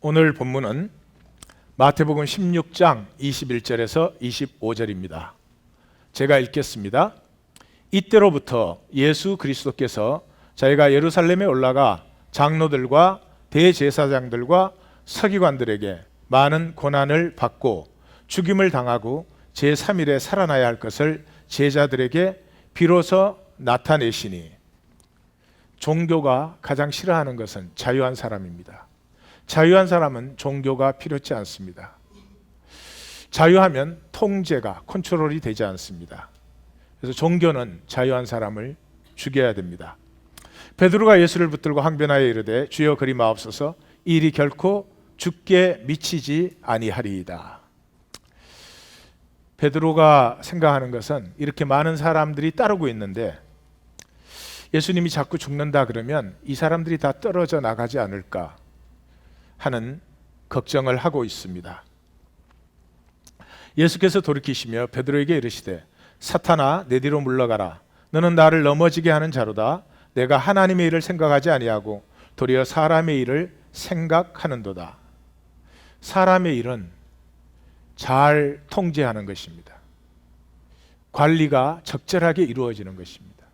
오늘 본문은 마태복음 16장 21절에서 25절입니다. 제가 읽겠습니다. 이때로부터 예수 그리스도께서 자기가 예루살렘에 올라가 장로들과 대제사장들과 서기관들에게 많은 고난을 받고 죽임을 당하고 제3일에 살아나야 할 것을 제자들에게 비로소 나타내시니, 종교가 가장 싫어하는 것은 자유한 사람입니다. 자유한 사람은 종교가 필요치 않습니다. 자유하면 통제가, 컨트롤이 되지 않습니다. 그래서 종교는 자유한 사람을 죽여야 됩니다. 베드로가 예수를 붙들고 항변하여 이르되 주여 그리 마옵소서, 이 일이 결코 죽게 미치지 아니하리이다. 베드로가 생각하는 것은 이렇게 많은 사람들이 따르고 있는데 예수님이 자꾸 죽는다 그러면 이 사람들이 다 떨어져 나가지 않을까 하는 걱정을 하고 있습니다. 예수께서 돌이키시며 베드로에게 이르시되 사탄아, 내 뒤로 물러가라. 너는 나를 넘어지게 하는 자로다. 내가 하나님의 일을 생각하지 아니하고 도리어 사람의 일을 생각하는도다. 사람의 일은 잘 통제하는 것입니다. 관리가 적절하게 이루어지는 것입니다.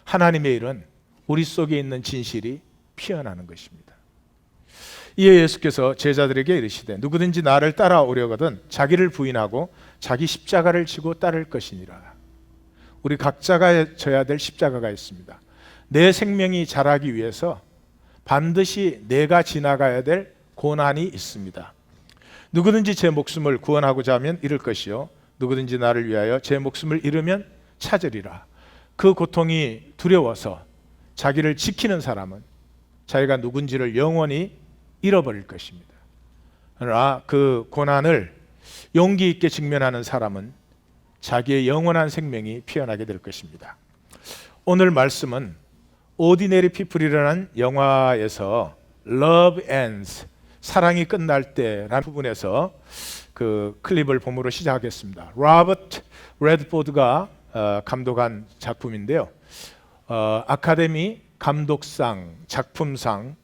하나님의 일은 우리 속에 있는 진실이 피어나는 것입니다. 이에 예수께서 제자들에게 이르시되 누구든지 나를 따라오려거든 자기를 부인하고 자기 십자가를 지고 따를 것이니라. 우리 각자가 져야 될 십자가가 있습니다. 내 생명이 자라기 위해서 반드시 내가 지나가야 될 고난이 있습니다. 누구든지 제 목숨을 구원하고자 하면 잃을 것이요 누구든지 나를 위하여 제 목숨을 잃으면 찾으리라. 그 고통이 두려워서 자기를 지키는 사람은 자기가 누군지를 영원히 잃어버릴 것입니다. 그러나 그 고난을 용기 있게 직면하는 사람은 자기의 영원한 생명이 피어나게 될 것입니다. 오늘 말씀은 오디네리 피플이라는 영화에서 Love Ends, 사랑이 끝날 때라는 부분에서 그 클립을 봄으로 시작하겠습니다. 로버트 레드포드가 감독한 작품인데요. 아카데미 감독상, 작품상,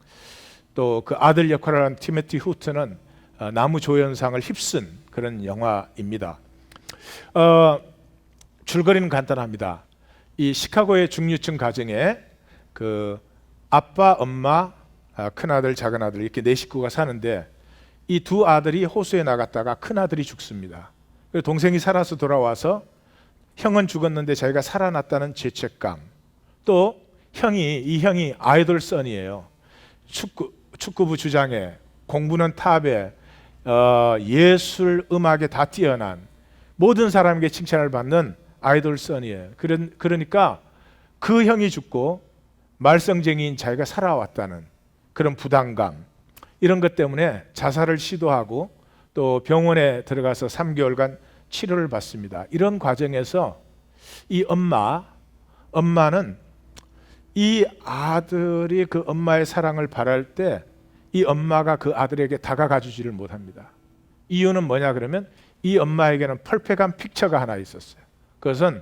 또 그 아들 역할을 한 티모티 후트는 나무조연상을 휩쓴 그런 영화입니다. 줄거리는 간단합니다. 이 시카고의 중류층 가정에 그 아빠, 엄마, 큰아들, 작은아들 이렇게 네 식구가 사는데 이 두 아들이 호수에 나갔다가 큰아들이 죽습니다. 그래서 동생이 살아서 돌아와서 형은 죽었는데 자기가 살아났다는 죄책감, 또 이 형이 아이돌 선이에요. 축구부 주장에, 공부는 탑에, 예술, 음악에 다 뛰어난, 모든 사람에게 칭찬을 받는 아이돌 선이에요. 그러니까 그 형이 죽고 말썽쟁이인 자기가 살아왔다는 그런 부담감, 이런 것 때문에 자살을 시도하고 또 병원에 들어가서 3개월간 치료를 받습니다. 이런 과정에서 이 엄마는 이 아들이 그 엄마의 사랑을 바랄 때 이 엄마가 그 아들에게 다가가주지를 못합니다. 이유는 뭐냐 그러면 이 엄마에게는 퍼펙트한 픽처가 하나 있었어요. 그것은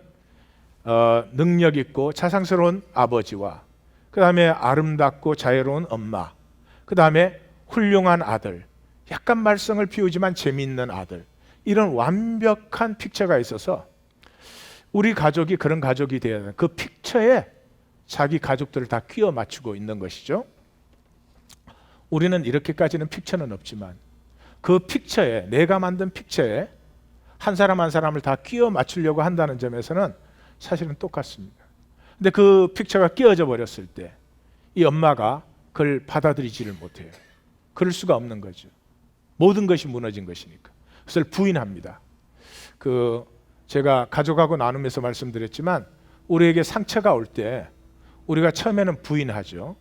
능력 있고 자상스러운 아버지와 그 다음에 아름답고 자유로운 엄마, 그 다음에 훌륭한 아들, 약간 말썽을 피우지만 재미있는 아들, 이런 완벽한 픽처가 있어서 우리 가족이 그런 가족이 되어야 되는, 그 픽처에 자기 가족들을 다 끼워 맞추고 있는 것이죠. 우리는 이렇게까지는 픽처는 없지만 그 픽처에, 내가 만든 픽처에 한 사람 한 사람을 다 끼워 맞추려고 한다는 점에서는 사실은 똑같습니다. 근데 그 픽처가 끼워져 버렸을 때 이 엄마가 그걸 받아들이지를 못해요. 그럴 수가 없는 거죠. 모든 것이 무너진 것이니까. 그것을 부인합니다. 제가 가족하고 나누면서 말씀드렸지만 우리에게 상처가 올 때 우리가 처음에는 부인하죠.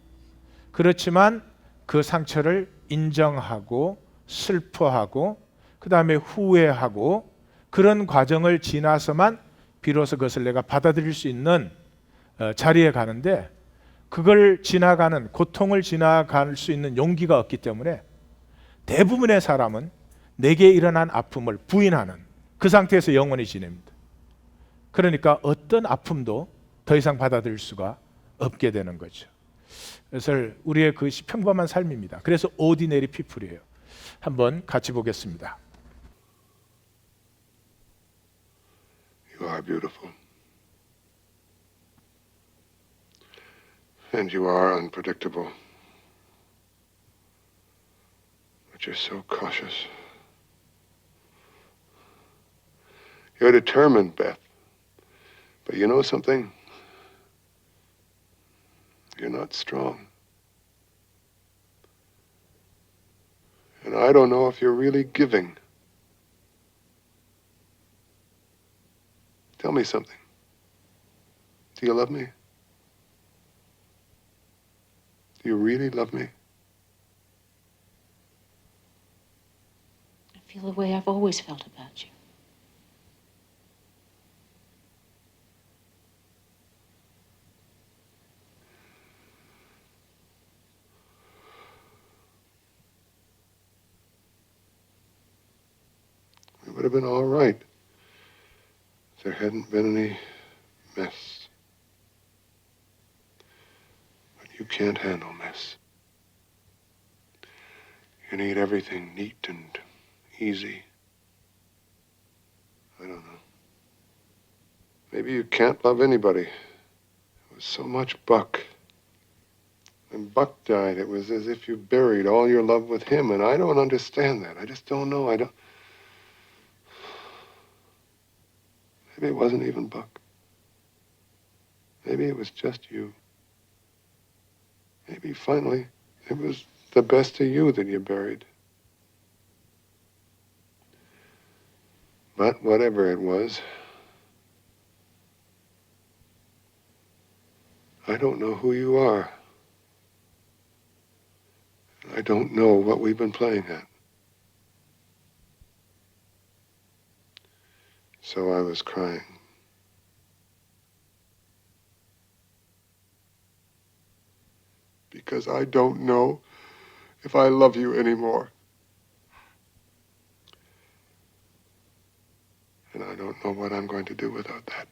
그렇지만 그 상처를 인정하고 슬퍼하고 그 다음에 후회하고 그런 과정을 지나서만 비로소 그것을 내가 받아들일 수 있는 자리에 가는데, 그걸 지나가는, 고통을 지나갈 수 있는 용기가 없기 때문에 대부분의 사람은 내게 일어난 아픔을 부인하는 그 상태에서 영원히 지냅니다. 그러니까 어떤 아픔도 더 이상 받아들일 수가 없게 되는 거죠. 것을 우리의 그것이 평범한 삶입니다. 그래서 ordinary people이에요. 한번 같이 보겠습니다. You are beautiful. And you are unpredictable. But you're so cautious. You're determined, Beth. But you know something? You're not strong. And I don't know if you're really giving. Tell me something. Do you love me? Do you really love me? I feel the way I've always felt about you. It would have been all right if there hadn't been any mess. But you can't handle mess. You need everything neat and easy. I don't know. Maybe you can't love anybody. It was so much Buck. When Buck died, it was as if you buried all your love with him, and I don't understand that. I just don't know. Maybe it wasn't even Buck. Maybe it was just you. Maybe finally it was the best of you that you buried. But whatever it was, I don't know who you are. I don't know what we've been playing at. So I was crying. Because I don't know if I love you anymore. And I don't know what I'm going to do without that.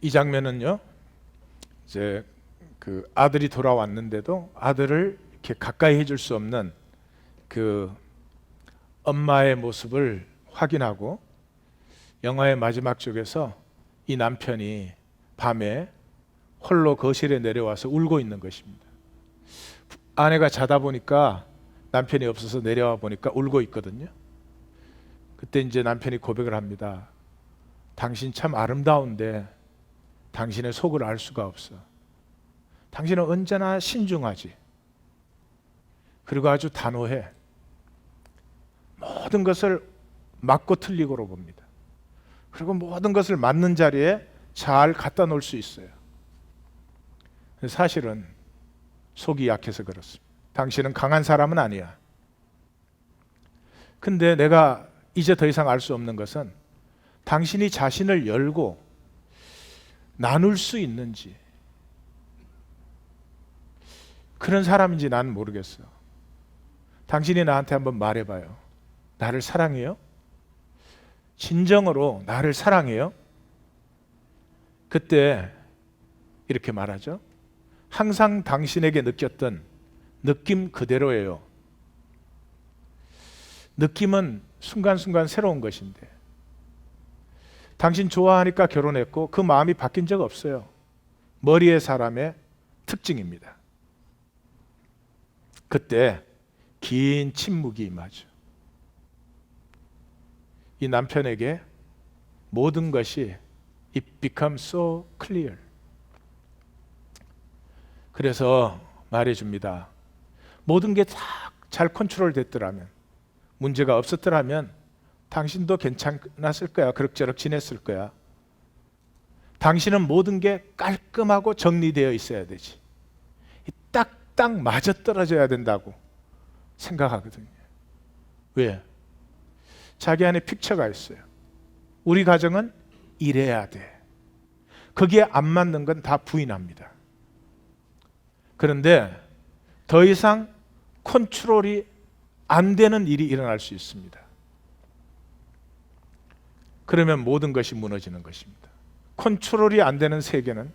이 장면은요, 이제 그 아들이 돌아왔는데도 아들을 이렇게 가까이 해줄 수 없는 그 엄마의 모습을 확인하고, 영화의 마지막 쪽에서 이 남편이 밤에 홀로 거실에 내려와서 울고 있는 것입니다. 아내가 자다 보니까 남편이 없어서 내려와 보니까 울고 있거든요. 그때 이제 남편이 고백을 합니다. 당신 참 아름다운데 당신의 속을 알 수가 없어. 당신은 언제나 신중하지. 그리고 아주 단호해. 모든 것을 맞고 틀리고로 봅니다. 그리고 모든 것을 맞는 자리에 잘 갖다 놓을 수 있어요. 사실은 속이 약해서 그렇습니다. 당신은 강한 사람은 아니야. 근데 내가 이제 더 이상 알 수 없는 것은 당신이 자신을 열고 나눌 수 있는지, 그런 사람인지 난 모르겠어. 당신이 나한테 한번 말해봐요. 나를 사랑해요? 진정으로 나를 사랑해요? 그때 이렇게 말하죠. 항상 당신에게 느꼈던 느낌 그대로예요. 느낌은 순간순간 새로운 것인데, 당신 좋아하니까 결혼했고 그 마음이 바뀐 적 없어요. 머리의 사람의 특징입니다. 그때 긴 침묵이 임하죠. 이 남편에게 모든 것이 it becomes so clear. 그래서 말해줍니다. 모든 게 다 잘 컨트롤 됐더라면, 문제가 없었더라면 당신도 괜찮았을 거야. 그럭저럭 지냈을 거야. 당신은 모든 게 깔끔하고 정리되어 있어야 되지. 딱딱 맞아떨어져야 된다고 생각하거든요. 왜? 자기 안에 픽처가 있어요. 우리 가정은 이래야 돼. 거기에 안 맞는 건 다 부인합니다. 그런데 더 이상 컨트롤이 안 되는 일이 일어날 수 있습니다. 그러면 모든 것이 무너지는 것입니다. 컨트롤이 안 되는 세계는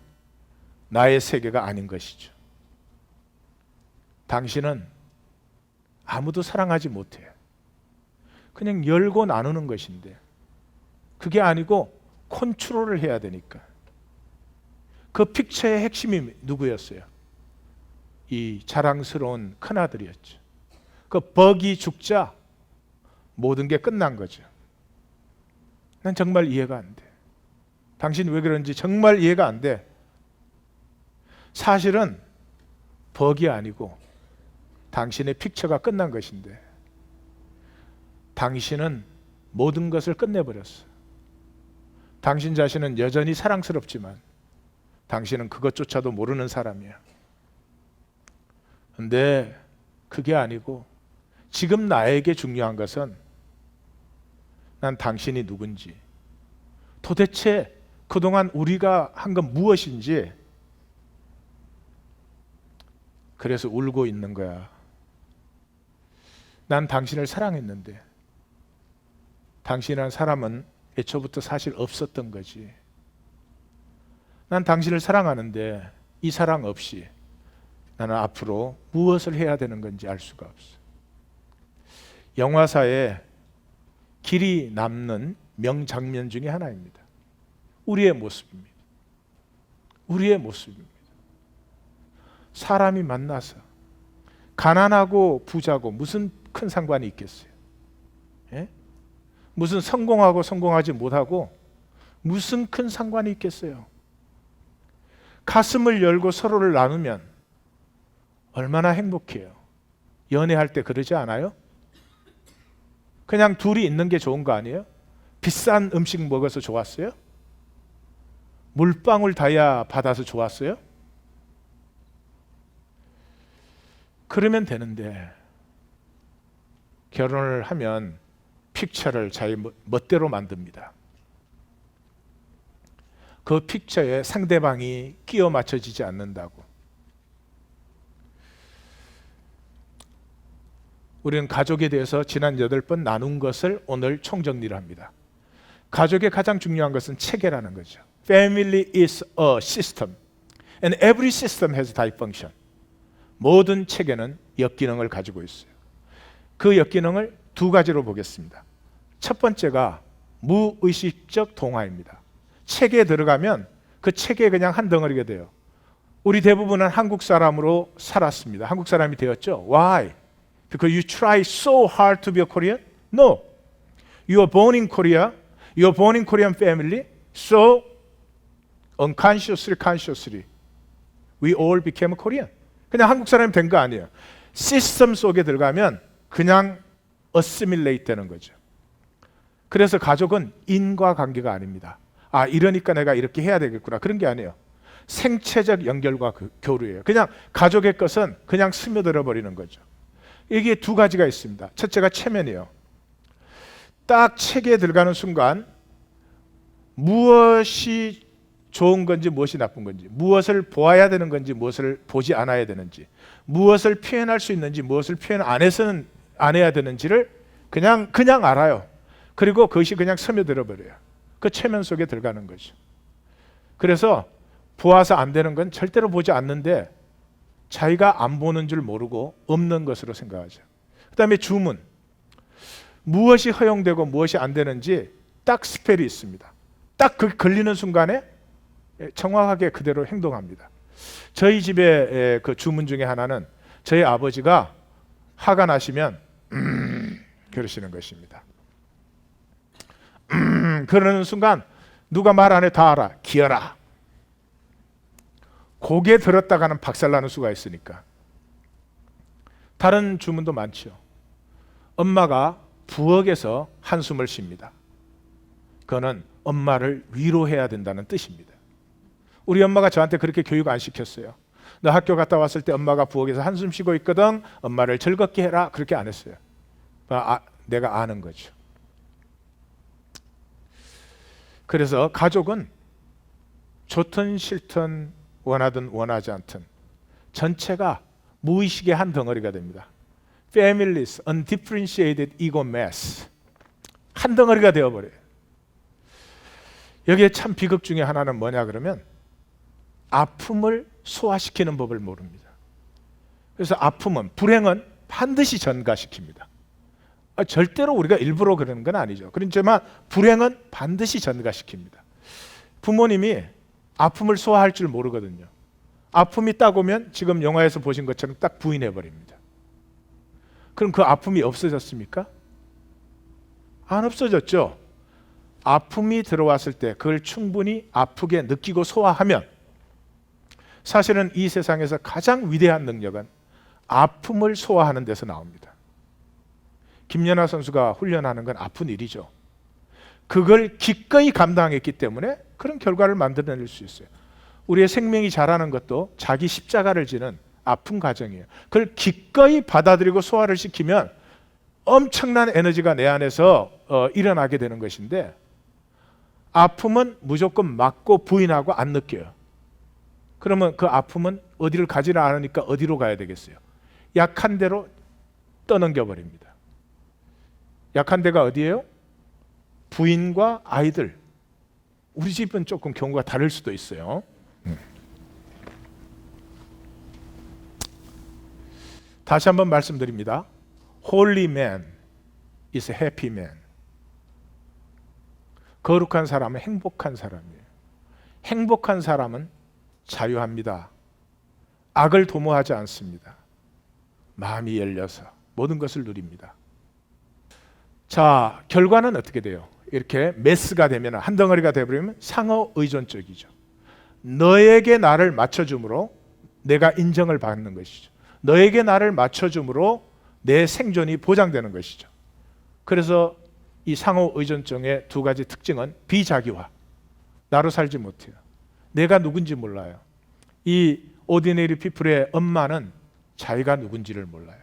나의 세계가 아닌 것이죠. 당신은 아무도 사랑하지 못해요. 그냥 열고 나누는 것인데 그게 아니고 컨트롤을 해야 되니까. 그 픽처의 핵심이 누구였어요? 이 자랑스러운 큰아들이었죠. 그 버기 죽자 모든 게 끝난 거죠. 난 정말 이해가 안 돼. 당신 왜 그런지 정말 이해가 안 돼. 사실은 버기 아니고 당신의 픽처가 끝난 것인데 당신은 모든 것을 끝내버렸어. 당신 자신은 여전히 사랑스럽지만 당신은 그것조차도 모르는 사람이야. 근데 그게 아니고 지금 나에게 중요한 것은 난 당신이 누군지, 도대체 그동안 우리가 한 건 무엇인지, 그래서 울고 있는 거야. 난 당신을 사랑했는데 당신이란 사람은 애초부터 사실 없었던 거지. 난 당신을 사랑하는데 이 사랑 없이 나는 앞으로 무엇을 해야 되는 건지 알 수가 없어. 영화사에 길이 남는 명장면 중에 하나입니다. 우리의 모습입니다. 우리의 모습입니다. 사람이 만나서 가난하고 부자고 무슨 큰 상관이 있겠어요? 예? 무슨 성공하고 성공하지 못하고 무슨 큰 상관이 있겠어요? 가슴을 열고 서로를 나누면 얼마나 행복해요. 연애할 때 그러지 않아요? 그냥 둘이 있는 게 좋은 거 아니에요? 비싼 음식 먹어서 좋았어요? 물방울 다이아 받아서 좋았어요? 그러면 되는데 결혼을 하면 픽처를 자기 멋대로 만듭니다. 그 픽처에 상대방이 끼워 맞춰지지 않는다고. 우리는 가족에 대해서 지난 8번 나눈 것을 오늘 총정리를 합니다. 가족의 가장 중요한 것은 체계라는 거죠. Family is a system and every system has type function. 모든 체계는 역기능을 가지고 있어요. 그 역기능을 두 가지로 보겠습니다. 첫 번째가 무의식적 동화입니다. 체계에 들어가면 그 체계에 그냥 한 덩어리가 돼요. 우리 대부분은 한국 사람으로 살았습니다. 한국 사람이 되었죠. Why? Because you try so hard to be a Korean? No. You are born in Korea. You are born in Korean family. So unconsciously, consciously, we all became Korean. 그냥 한국 사람이 된 거 아니에요. 시스템 속에 들어가면 그냥 assimilate 되는 거죠. 그래서 가족은 인과관계가 아닙니다. 아, 이러니까 내가 이렇게 해야 되겠구나. 그런 게 아니에요. 생체적 연결과 교류예요. 그냥 가족의 것은 그냥 스며들어 버리는 거죠. 이게 두 가지가 있습니다. 첫째가 체면이에요. 딱 체계에 들어가는 순간 무엇이 좋은 건지 무엇이 나쁜 건지, 무엇을 보아야 되는 건지 무엇을 보지 않아야 되는지, 무엇을 표현할 수 있는지 무엇을 표현 안 해서는 안 해야 되는지를 그냥 알아요. 그리고 그것이 그냥 스며들어 버려요. 그 체면 속에 들어가는 거죠. 그래서 보아서 안 되는 건 절대로 보지 않는데 자기가 안 보는 줄 모르고 없는 것으로 생각하죠. 그 다음에 주문. 무엇이 허용되고 무엇이 안 되는지 딱 스펠이 있습니다. 딱 그 걸리는 순간에 정확하게 그대로 행동합니다. 저희 집에 그 주문 중에 하나는 저희 아버지가 화가 나시면 그러시는 것입니다. 그러는 순간 누가 말 안 해 다 알아. 기어라. 고개 들었다가는 박살나는 수가 있으니까. 다른 주문도 많죠. 엄마가 부엌에서 한숨을 쉽니다. 그거는 엄마를 위로해야 된다는 뜻입니다. 우리 엄마가 저한테 그렇게 교육 안 시켰어요. 너 학교 갔다 왔을 때 엄마가 부엌에서 한숨 쉬고 있거든. 엄마를 즐겁게 해라. 그렇게 안 했어요. 내가 아는 거죠. 그래서 가족은 좋든 싫든 원하든 원하지 않든 전체가 무의식의 한 덩어리가 됩니다. Families, undifferentiated ego mass. 한 덩어리가 되어버려요. 여기에 참 비극 중에 하나는 뭐냐 그러면 아픔을 소화시키는 법을 모릅니다. 그래서 아픔은, 불행은 반드시 전가시킵니다. 절대로 우리가 일부러 그러는 건 아니죠. 그렇지만 불행은 반드시 전가시킵니다. 부모님이 아픔을 소화할 줄 모르거든요. 아픔이 딱 오면 지금 영화에서 보신 것처럼 딱 부인해버립니다. 그럼 그 아픔이 없어졌습니까? 안 없어졌죠. 아픔이 들어왔을 때 그걸 충분히 아프게 느끼고 소화하면, 사실은 이 세상에서 가장 위대한 능력은 아픔을 소화하는 데서 나옵니다. 김연아 선수가 훈련하는 건 아픈 일이죠. 그걸 기꺼이 감당했기 때문에 그런 결과를 만들어낼 수 있어요. 우리의 생명이 자라는 것도 자기 십자가를 지는 아픈 과정이에요. 그걸 기꺼이 받아들이고 소화를 시키면 엄청난 에너지가 내 안에서 일어나게 되는 것인데, 아픔은 무조건 막고 부인하고 안 느껴요. 그러면 그 아픔은 어디를 가지를 않으니까 어디로 가야 되겠어요? 약한 데로 떠넘겨 버립니다. 약한 데가 어디예요? 부인과 아이들. 우리 집은 조금 경우가 다를 수도 있어요. 다시 한번 말씀드립니다. Holy man is a happy man. 거룩한 사람은 행복한 사람이에요. 행복한 사람은 자유합니다. 악을 도모하지 않습니다. 마음이 열려서 모든 것을 누립니다. 자, 결과는 어떻게 돼요? 이렇게 메스가 되면, 한 덩어리가 되어버리면 상호 의존적이죠. 너에게 나를 맞춰줌으로 내가 인정을 받는 것이죠. 너에게 나를 맞춰줌으로 내 생존이 보장되는 것이죠. 그래서 이 상호 의존증의 두 가지 특징은 비자기화. 나로 살지 못해요. 내가 누군지 몰라요. 이 오디너리 피플의 엄마는 자기가 누군지를 몰라요.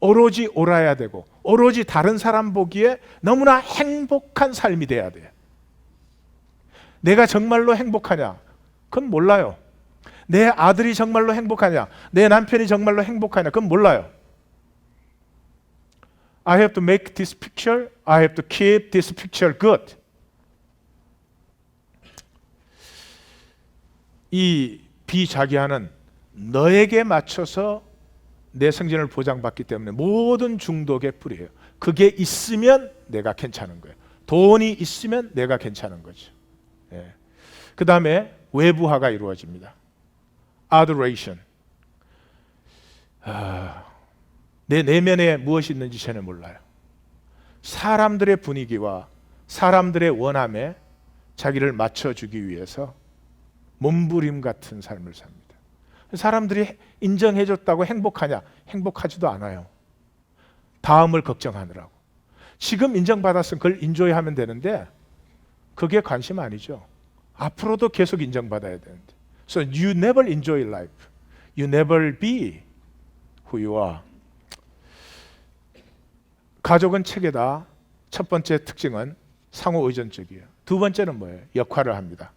오로지 옳아야 되고 오로지 다른 사람 보기에 너무나 행복한 삶이 돼야 돼요. 내가 정말로 행복하냐? 그건 몰라요. 내 아들이 정말로 행복하냐? 내 남편이 정말로 행복하냐? 그건 몰라요. I have to make this picture. I have to keep this picture good. 이 비자기하는 너에게 맞춰서 내 생존을 보장받기 때문에 모든 중독의 뿌리예요. 그게 있으면 내가 괜찮은 거예요. 돈이 있으면 내가 괜찮은 거죠. 예. 그 다음에 외부화가 이루어집니다. Adoration. 내 내면에 무엇이 있는지 전혀 몰라요. 사람들의 분위기와 사람들의 원함에 자기를 맞춰주기 위해서 몸부림 같은 삶을 삽니다. 사람들이 인정해줬다고 행복하냐? 행복하지도 않아요. 다음을 걱정하느라고. 지금 인정받았으면 그걸 인조이하면 되는데 그게 관심 아니죠. 앞으로도 계속 인정받아야 되는데. So you never enjoy life. You never be who you are. 가족은 책에다 첫 번째 특징은 상호 의존적이에요. 두 번째는 뭐예요? 역할을 합니다.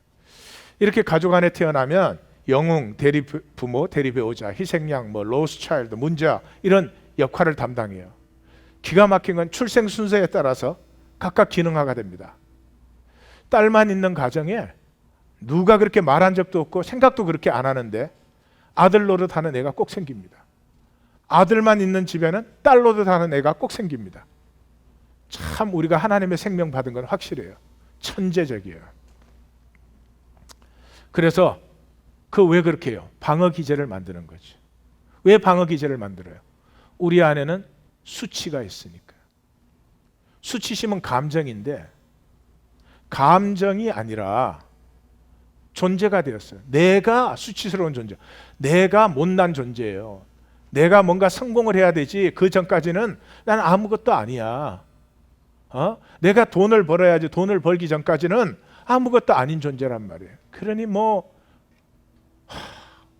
이렇게 가족 안에 태어나면 영웅, 대리 부모, 대리 배우자, 희생양, 로스트 차일드, 문자 이런 역할을 담당해요. 기가 막힌 건 출생 순서에 따라서 각각 기능화가 됩니다. 딸만 있는 가정에 누가 그렇게 말한 적도 없고 생각도 그렇게 안 하는데 아들 노릇하는 애가 꼭 생깁니다. 아들만 있는 집에는 딸 노릇하는 애가 꼭 생깁니다. 참 우리가 하나님의 생명 받은 건 확실해요. 천재적이에요. 그래서 그 왜 그렇게 해요? 방어 기제를 만드는 거죠. 왜 방어 기제를 만들어요? 우리 안에는 수치가 있으니까. 수치심은 감정인데 감정이 아니라 존재가 되었어요. 내가 수치스러운 존재. 내가 못난 존재예요. 내가 뭔가 성공을 해야 되지 그 전까지는 난 아무것도 아니야. 내가 돈을 벌어야지 돈을 벌기 전까지는 아무것도 아닌 존재란 말이에요. 그러니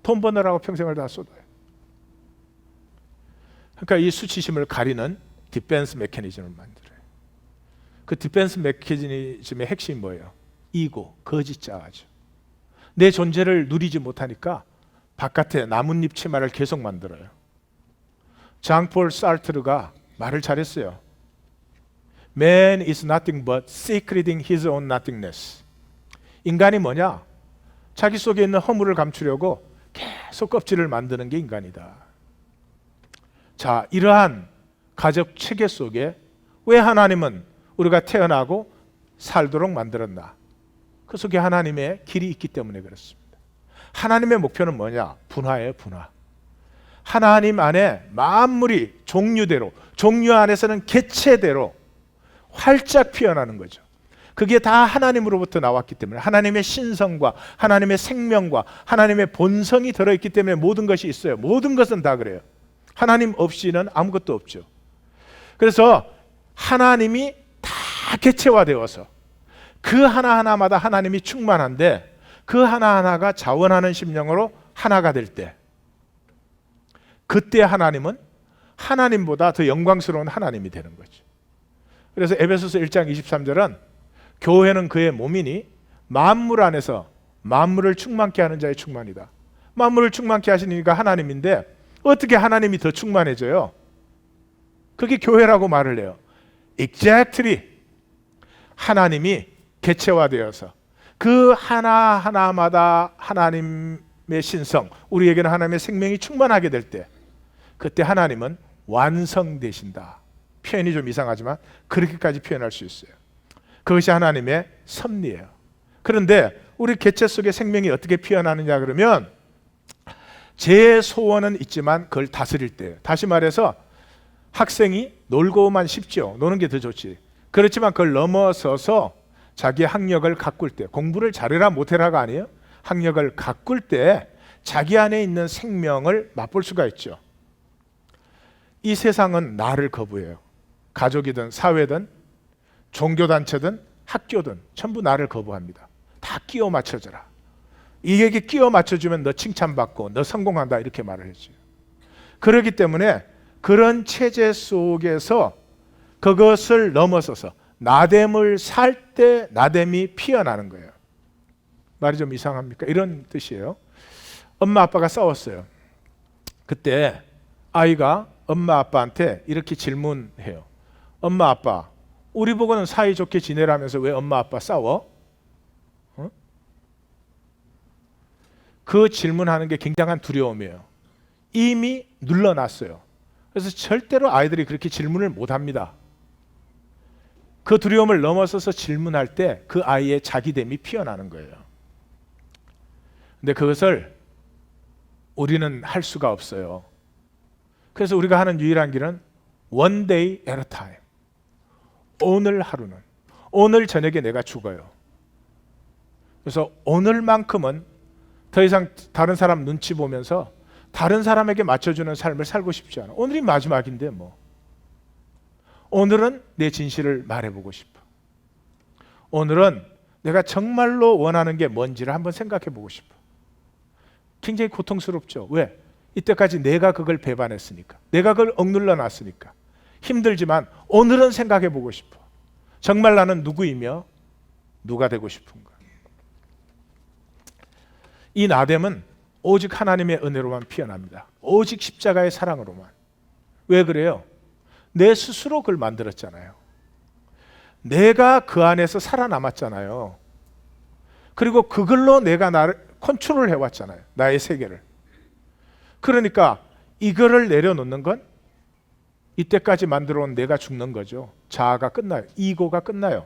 돈 버느라고 평생을 다 쏟아요. 그러니까 이 수치심을 가리는 디펜스 메커니즘을 만들어요. 그 디펜스 메커니즘의 핵심이 뭐예요? 이고, 거짓 자아죠. 내 존재를 누리지 못하니까 바깥에 나뭇잎 치마를 계속 만들어요. 장폴 사르트르가 말을 잘했어요. Man is nothing but secreting his own nothingness. 인간이 뭐냐? 자기 속에 있는 허물을 감추려고 계속 껍질을 만드는 게 인간이다. 자, 이러한 가족 체계 속에 왜 하나님은 우리가 태어나고 살도록 만들었나? 그 속에 하나님의 길이 있기 때문에 그렇습니다. 하나님의 목표는 뭐냐? 분화예요, 분화. 하나님 안에 만물이 종류대로, 종류 안에서는 개체대로 활짝 피어나는 거죠. 그게 다 하나님으로부터 나왔기 때문에 하나님의 신성과 하나님의 생명과 하나님의 본성이 들어있기 때문에 모든 것이 있어요. 모든 것은 다 그래요. 하나님 없이는 아무것도 없죠. 그래서 하나님이 다 개체화되어서 그 하나하나마다 하나님이 충만한데 그 하나하나가 자원하는 심령으로 하나가 될 때, 그때 하나님은 하나님보다 더 영광스러운 하나님이 되는 거죠. 그래서 에베소서 1장 23절은 교회는 그의 몸이니 만물 안에서 만물을 충만케 하는 자의 충만이다. 만물을 충만케 하시니까 하나님인데 어떻게 하나님이 더 충만해져요? 그게 교회라고 말을 해요. Exactly. 하나님이 개체화되어서 그 하나하나마다 하나님의 신성, 우리에게는 하나님의 생명이 충만하게 될 때, 그때 하나님은 완성되신다. 표현이 좀 이상하지만 그렇게까지 표현할 수 있어요. 그것이 하나님의 섭리예요. 그런데 우리 개체 속에 생명이 어떻게 피어나느냐 그러면 제 소원은 있지만 그걸 다스릴 때예요. 다시 말해서 학생이 놀고만 싶죠. 노는 게 더 좋지. 그렇지만 그걸 넘어서서 자기의 학력을 가꿀 때, 공부를 잘해라 못해라가 아니에요. 학력을 가꿀 때 자기 안에 있는 생명을 맛볼 수가 있죠. 이 세상은 나를 거부해요. 가족이든 사회든 종교단체든 학교든 전부 나를 거부합니다. 다 끼워 맞춰줘라. 이에게 끼워 맞춰주면 너 칭찬받고 너 성공한다 이렇게 말을 했죠. 그렇기 때문에 그런 체제 속에서 그것을 넘어서서 나됨을 살 때 나됨이 피어나는 거예요. 말이 좀 이상합니까? 이런 뜻이에요. 엄마 아빠가 싸웠어요. 그때 아이가 엄마 아빠한테 이렇게 질문해요. 엄마 아빠, 우리 보고는 사이좋게 지내라면서 왜 엄마 아빠 싸워? 어? 그 질문하는 게 굉장한 두려움이에요. 이미 눌러놨어요. 그래서 절대로 아이들이 그렇게 질문을 못합니다. 그 두려움을 넘어서서 질문할 때 그 아이의 자기됨이 피어나는 거예요. 근데 그것을 우리는 할 수가 없어요. 그래서 우리가 하는 유일한 길은 one day at a time. 오늘 하루는, 오늘 저녁에 내가 죽어요. 그래서 오늘만큼은 더 이상 다른 사람 눈치 보면서 다른 사람에게 맞춰주는 삶을 살고 싶지 않아. 오늘이 마지막인데 뭐. 오늘은 내 진실을 말해보고 싶어. 오늘은 내가 정말로 원하는 게 뭔지를 한번 생각해보고 싶어. 굉장히 고통스럽죠. 왜? 이때까지 내가 그걸 배반했으니까. 내가 그걸 억눌러 놨으니까. 힘들지만 오늘은 생각해보고 싶어. 정말 나는 누구이며 누가 되고 싶은가. 이 나됨은 오직 하나님의 은혜로만 피어납니다. 오직 십자가의 사랑으로만. 왜 그래요? 내 스스로 그걸 만들었잖아요. 내가 그 안에서 살아남았잖아요. 그리고 그걸로 내가 나를 컨트롤 해왔잖아요. 나의 세계를. 그러니까 이거를 내려놓는 건 이때까지 만들어온 내가 죽는 거죠. 자아가 끝나요. 이고가 끝나요.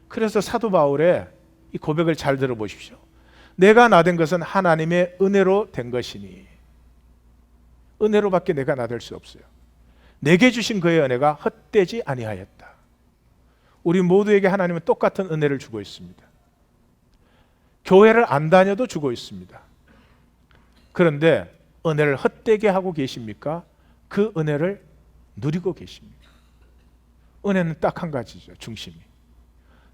그래서 사도 바울의 이 고백을 잘 들어보십시오. 내가 나된 것은 하나님의 은혜로 된 것이니. 은혜로밖에 내가 나될 수 없어요. 내게 주신 그의 은혜가 헛되지 아니하였다. 우리 모두에게 하나님은 똑같은 은혜를 주고 있습니다. 교회를 안 다녀도 주고 있습니다. 그런데 은혜를 헛되게 하고 계십니까? 그 은혜를 누리고 계십니까? 은혜는 딱 한 가지죠. 중심이.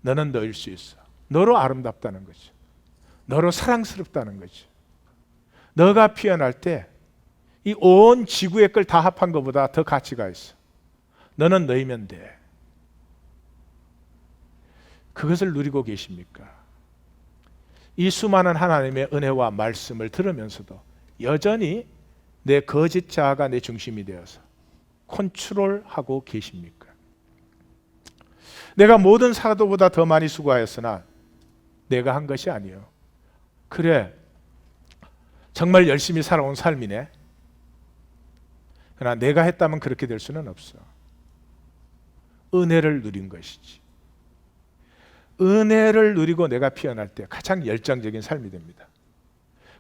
너는 너일 수 있어. 너로 아름답다는 거죠. 너로 사랑스럽다는 거죠. 너가 피어날 때 이 온 지구의 걸 다 합한 것보다 더 가치가 있어. 너는 너이면 돼. 그것을 누리고 계십니까? 이 수많은 하나님의 은혜와 말씀을 들으면서도 여전히 내 거짓 자아가 내 중심이 되어서 컨트롤하고 계십니까? 내가 모든 사도보다 더 많이 수고하였으나 내가 한 것이 아니요. 그래, 정말 열심히 살아온 삶이네. 그러나 내가 했다면 그렇게 될 수는 없어. 은혜를 누린 것이지. 은혜를 누리고 내가 피어날 때 가장 열정적인 삶이 됩니다.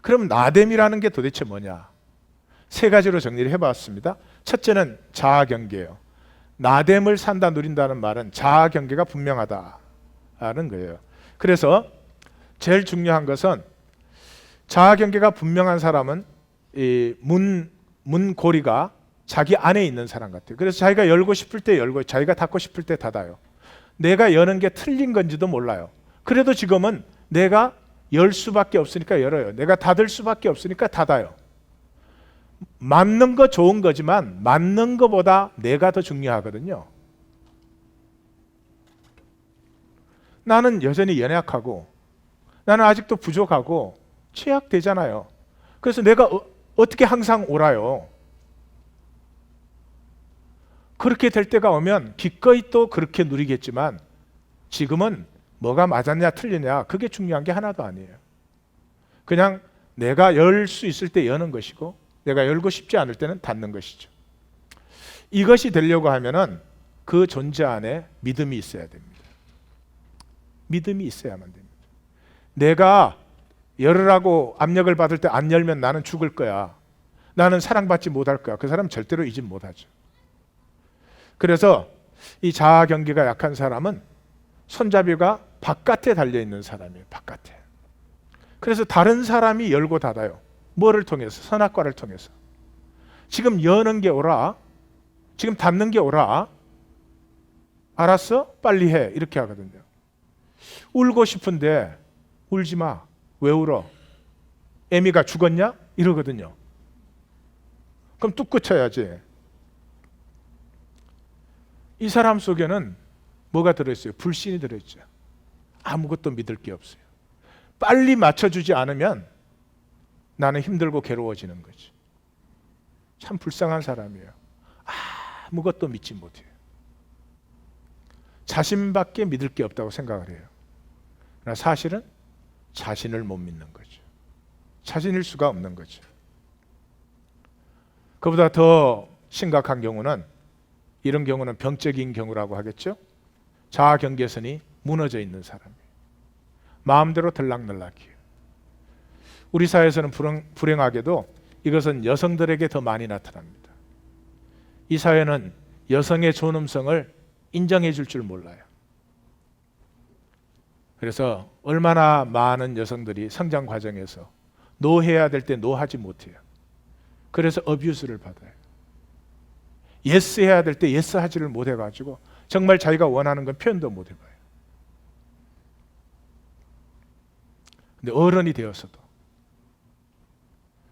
그럼 나됨이라는 게 도대체 뭐냐? 세 가지로 정리를 해봤습니다. 첫째는 자아경계예요. 나됨을 산다, 누린다는 말은 자아경계가 분명하다는 거예요. 그래서 제일 중요한 것은 자아경계가 분명한 사람은 이 문고리가 자기 안에 있는 사람 같아요. 그래서 자기가 열고 싶을 때 열고 자기가 닫고 싶을 때 닫아요. 내가 여는 게 틀린 건지도 몰라요. 그래도 지금은 내가 열 수밖에 없으니까 열어요. 내가 닫을 수밖에 없으니까 닫아요. 맞는 거 좋은 거지만 맞는 거보다 내가 더 중요하거든요. 나는 여전히 연약하고 나는 아직도 부족하고 취약되잖아요. 그래서 내가 어떻게 항상 옳아요? 그렇게 될 때가 오면 기꺼이 또 그렇게 누리겠지만 지금은 뭐가 맞았냐 틀리냐 그게 중요한 게 하나도 아니에요. 그냥 내가 열 수 있을 때 여는 것이고 내가 열고 싶지 않을 때는 닫는 것이죠. 이것이 되려고 하면은 그 존재 안에 믿음이 있어야 됩니다. 믿음이 있어야만 됩니다. 내가 열으라고 압력을 받을 때 안 열면 나는 죽을 거야. 나는 사랑받지 못할 거야. 그 사람 절대로 이집 못하죠. 그래서 이 자아 경계가 약한 사람은 손잡이가 바깥에 달려있는 사람이에요. 바깥에. 그래서 다른 사람이 열고 닫아요. 뭐를 통해서? 선악과를 통해서. 지금 여는 게 오라. 지금 닫는 게 오라. 알았어? 빨리 해. 이렇게 하거든요. 울고 싶은데 울지 마. 왜 울어? 애미가 죽었냐? 이러거든요. 그럼 뚝 그쳐야지. 이 사람 속에는 뭐가 들어있어요? 불신이 들어있죠. 아무것도 믿을 게 없어요. 빨리 맞춰주지 않으면 나는 힘들고 괴로워지는 거지. 참 불쌍한 사람이에요. 아무것도 믿지 못해요. 자신밖에 믿을 게 없다고 생각을 해요. 그러나 사실은 자신을 못 믿는 거죠. 자신일 수가 없는 거죠. 그보다 더 심각한 경우는 이런 경우는 병적인 경우라고 하겠죠. 자아 경계선이 무너져 있는 사람이에요. 마음대로 들락날락해요. 우리 사회에서는 불행하게도 이것은 여성들에게 더 많이 나타납니다. 이 사회는 여성의 존엄성을 인정해 줄 줄 몰라요. 그래서 얼마나 많은 여성들이 성장 과정에서 노해야 될 때 노하지 못해요. 그래서 어뷰스를 받아요. 예스 해야 될 때 예스 하지를 못해가지고 정말 자기가 원하는 건 표현도 못 해봐요. 근데 어른이 되어서도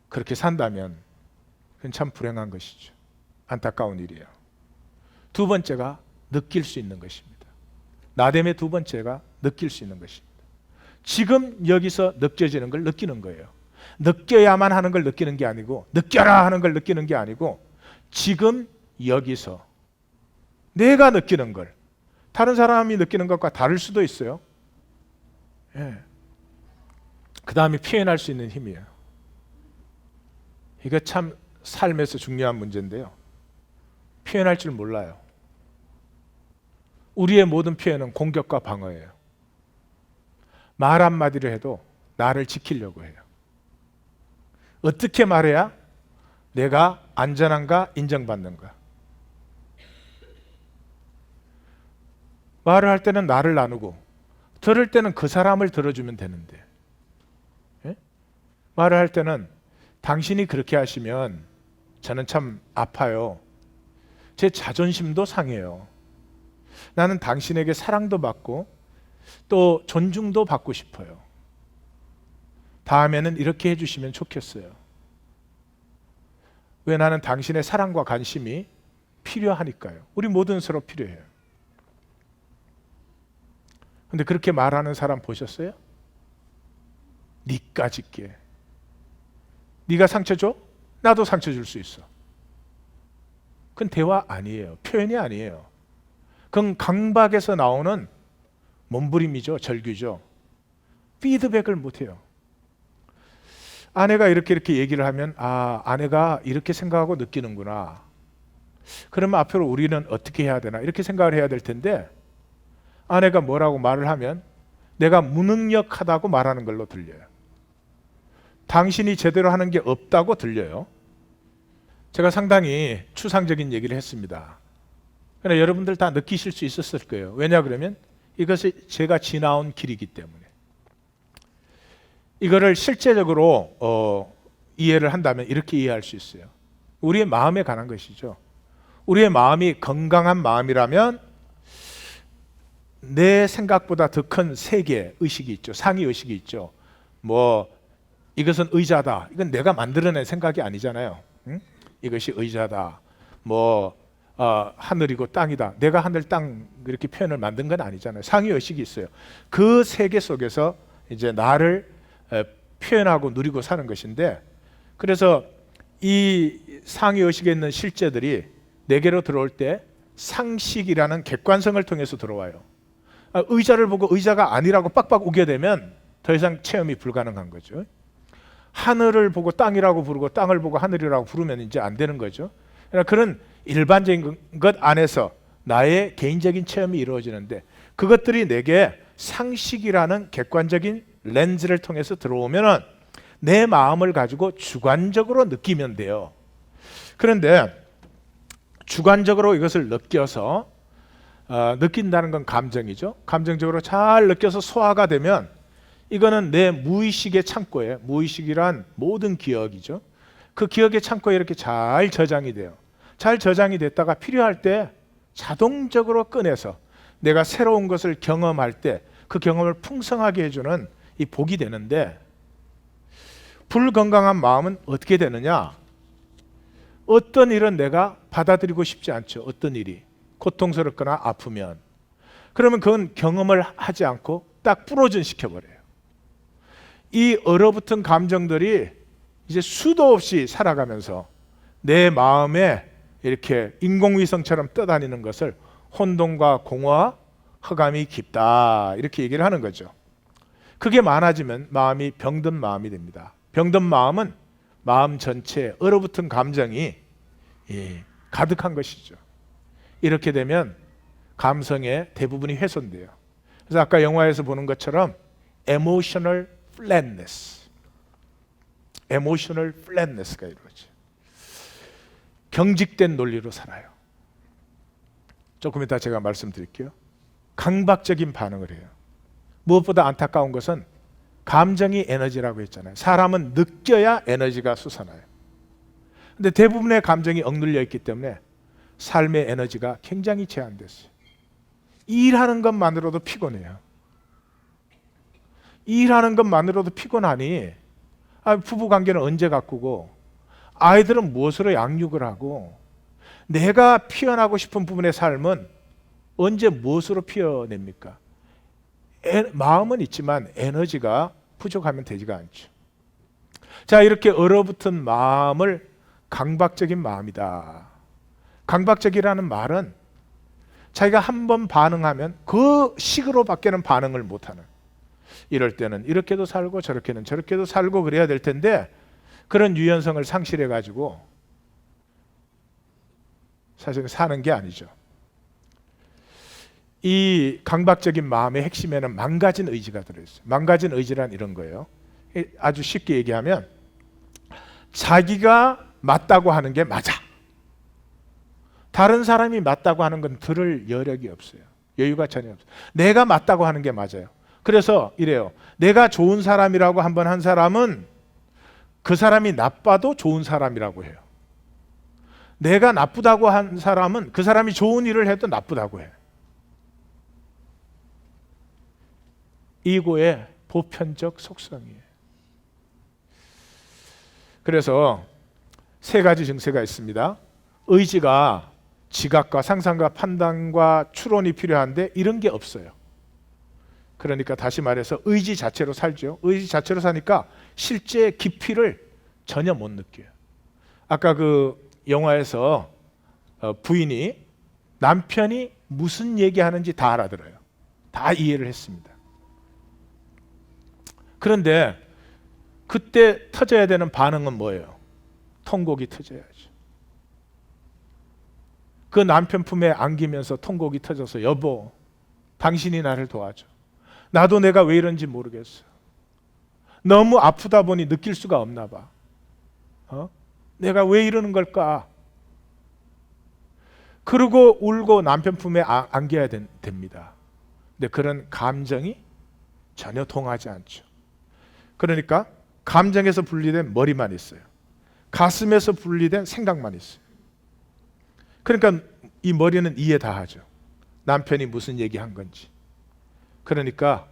그렇게 산다면 그건 참 불행한 것이죠. 안타까운 일이에요. 두 번째가 느낄 수 있는 것입니다. 나됨의 두 번째가 느낄 수 있는 것입니다. 지금 여기서 느껴지는 걸 느끼는 거예요. 느껴야만 하는 걸 느끼는 게 아니고 느껴라 하는 걸 느끼는 게 아니고 지금 여기서 내가 느끼는 걸 다른 사람이 느끼는 것과 다를 수도 있어요. 예. 그 다음에 표현할 수 있는 힘이에요. 이거 참 삶에서 중요한 문제인데요. 표현할 줄 몰라요. 우리의 모든 표현은 공격과 방어예요. 말 한마디를 해도 나를 지키려고 해요. 어떻게 말해야 내가 안전한가 인정받는가? 말을 할 때는 나를 나누고 들을 때는 그 사람을 들어주면 되는데 예? 말을 할 때는 당신이 그렇게 하시면 저는 참 아파요. 제 자존심도 상해요. 나는 당신에게 사랑도 받고 또 존중도 받고 싶어요. 다음에는 이렇게 해주시면 좋겠어요. 왜? 나는 당신의 사랑과 관심이 필요하니까요. 우리 모든 서로 필요해요. 근데 그렇게 말하는 사람 보셨어요? 니까 짓게. 네가 상처 줘? 나도 상처 줄 수 있어. 그건 대화 아니에요. 표현이 아니에요. 그건 강박에서 나오는 몸부림이죠. 절규죠. 피드백을 못해요. 아내가 이렇게 얘기를 하면 아내가 이렇게 생각하고 느끼는구나. 그러면 앞으로 우리는 어떻게 해야 되나 이렇게 생각을 해야 될 텐데 아내가 뭐라고 말을 하면 내가 무능력하다고 말하는 걸로 들려요. 당신이 제대로 하는 게 없다고 들려요. 제가 상당히 추상적인 얘기를 했습니다. 그러나 여러분들 다 느끼실 수 있었을 거예요. 왜냐 그러면 이것이 제가 지나온 길이기 때문에. 이거를 실제적으로 이해를 한다면 이렇게 이해할 수 있어요. 우리의 마음에 관한 것이죠. 우리의 마음이 건강한 마음이라면 내 생각보다 더 큰 세계 의식이 있죠. 상위 의식이 있죠. 뭐 이것은 의자다. 이건 내가 만들어낸 생각이 아니잖아요. 응? 이것이 의자다. 뭐 하늘이고 땅이다. 내가 하늘 땅 이렇게 표현을 만든 건 아니잖아요. 상위 의식이 있어요. 그 세계 속에서 이제 나를 표현하고 누리고 사는 것인데, 그래서 이 상위 의식에 있는 실제들이 내게로 들어올 때 상식이라는 객관성을 통해서 들어와요. 의자를 보고 의자가 아니라고 빡빡 우게 되면 더 이상 체험이 불가능한 거죠. 하늘을 보고 땅이라고 부르고 땅을 보고 하늘이라고 부르면 이제 안 되는 거죠. 그러니까 그런 일반적인 것 안에서 나의 개인적인 체험이 이루어지는데, 그것들이 내게 상식이라는 객관적인 렌즈를 통해서 들어오면은 내 마음을 가지고 주관적으로 느끼면 돼요. 그런데 주관적으로 이것을 느껴서 느낀다는 건 감정이죠. 감정적으로 잘 느껴서 소화가 되면 이거는 내 무의식의 창고에, 무의식이란 모든 기억이죠. 그 기억의 창고에 이렇게 잘 저장이 돼요. 잘 저장이 됐다가 필요할 때 자동적으로 꺼내서 내가 새로운 것을 경험할 때 그 경험을 풍성하게 해주는 이 복이 되는데, 불건강한 마음은 어떻게 되느냐? 어떤 일은 내가 받아들이고 싶지 않죠. 어떤 일이 고통스럽거나 아프면, 그러면 그건 경험을 하지 않고 딱 부러진 시켜버려요. 이 얼어붙은 감정들이 이제 수도 없이 살아가면서 내 마음에 이렇게 인공위성처럼 떠다니는 것을 혼돈과 공허와 허감이 깊다 이렇게 얘기를 하는 거죠. 그게 많아지면 마음이 병든 마음이 됩니다. 병든 마음은 마음 전체에 얼어붙은 감정이 가득한 것이죠. 이렇게 되면 감성의 대부분이 훼손돼요. 그래서 아까 영화에서 보는 것처럼 emotional flatness가 이루어져. 경직된 논리로 살아요. 조금 이따 제가 말씀드릴게요. 강박적인 반응을 해요. 무엇보다 안타까운 것은 감정이 에너지라고 했잖아요. 사람은 느껴야 에너지가 솟아나요. 근데 대부분의 감정이 억눌려 있기 때문에 삶의 에너지가 굉장히 제한됐어요. 일하는 것만으로도 피곤해요. 일하는 것만으로도 피곤하니 부부관계는 언제 가꾸고, 아이들은 무엇으로 양육을 하고, 내가 피어나고 싶은 부분의 삶은 언제 무엇으로 피어냅니까? 마음은 있지만 에너지가 부족하면 되지가 않죠. 자, 이렇게 얼어붙은 마음을 강박적인 마음이다. 강박적이라는 말은 자기가 한번 반응하면 그 식으로 밖에는 반응을 못하는, 이럴 때는 이렇게도 살고 저렇게는 저렇게도 살고 그래야 될 텐데 그런 유연성을 상실해 가지고 사실 사는 게 아니죠. 이 강박적인 마음의 핵심에는 망가진 의지가 들어있어요. 망가진 의지란 이런 거예요. 아주 쉽게 얘기하면 자기가 맞다고 하는 게 맞아. 다른 사람이 맞다고 하는 건 들을 여력이 없어요. 여유가 전혀 없어요. 내가 맞다고 하는 게 맞아요. 그래서 이래요. 내가 좋은 사람이라고 한번 한 사람은 그 사람이 나빠도 좋은 사람이라고 해요. 내가 나쁘다고 한 사람은 그 사람이 좋은 일을 해도 나쁘다고 해요. 이고의 보편적 속성이에요. 그래서 세 가지 증세가 있습니다. 의지가 지각과 상상과 판단과 추론이 필요한데 이런 게 없어요. 그러니까 다시 말해서 의지 자체로 살죠. 의지 자체로 사니까 실제 깊이를 전혀 못 느껴요. 아까 그 영화에서 부인이 남편이 무슨 얘기하는지 다 알아들어요. 다 이해를 했습니다. 그런데 그때 터져야 되는 반응은 뭐예요? 통곡이 터져야죠. 그 남편 품에 안기면서 통곡이 터져서 여보, 당신이 나를 도와줘. 나도 내가 왜 이런지 모르겠어. 너무 아프다 보니 느낄 수가 없나 봐. 내가 왜 이러는 걸까? 그러고 울고 남편 품에 안겨야 됩니다. 근데 그런 감정이 전혀 통하지 않죠. 그러니까 감정에서 분리된 머리만 있어요. 가슴에서 분리된 생각만 있어요. 그러니까 이 머리는 이해 다 하죠. 남편이 무슨 얘기한 건지. 그러니까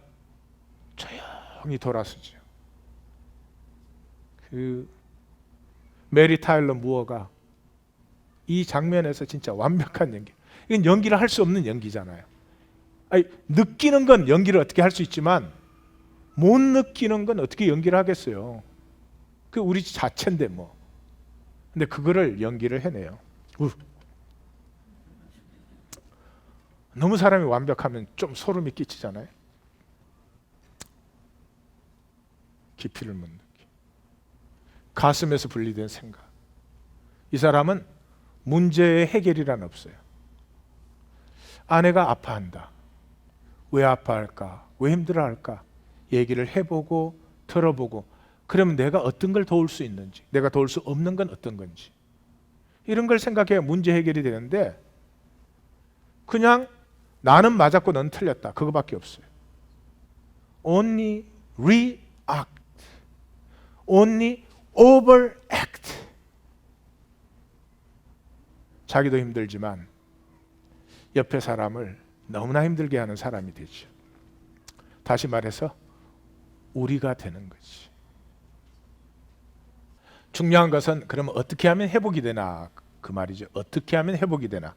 조용히 돌아서죠. 그 메리 타일러 무어가 이 장면에서 진짜 완벽한 연기. 이건 연기를 할 수 없는 연기잖아요. 아니, 느끼는 건 연기를 어떻게 할 수 있지만 못 느끼는 건 어떻게 연기를 하겠어요. 그 우리 자체인데 뭐. 근데 그거를 연기를 해내요. 너무 사람이 완벽하면 좀 소름이 끼치잖아요. 깊이를 못 느끼. 가슴에서 분리된 생각. 이 사람은 문제의 해결이란 없어요. 아내가 아파한다. 왜 아파할까? 왜 힘들어할까? 얘기를 해보고 들어보고 그러면 내가 어떤 걸 도울 수 있는지, 내가 도울 수 없는 건 어떤 건지 이런 걸 생각해야 문제 해결이 되는데 그냥 나는 맞았고 넌 틀렸다. 그거밖에 없어요. Only react. Only overact. 자기도 힘들지만 옆에 사람을 너무나 힘들게 하는 사람이 되죠. 다시 말해서 우리가 되는 거지. 중요한 것은 그러면 어떻게 하면 회복이 되나 그 말이죠. 어떻게 하면 회복이 되나.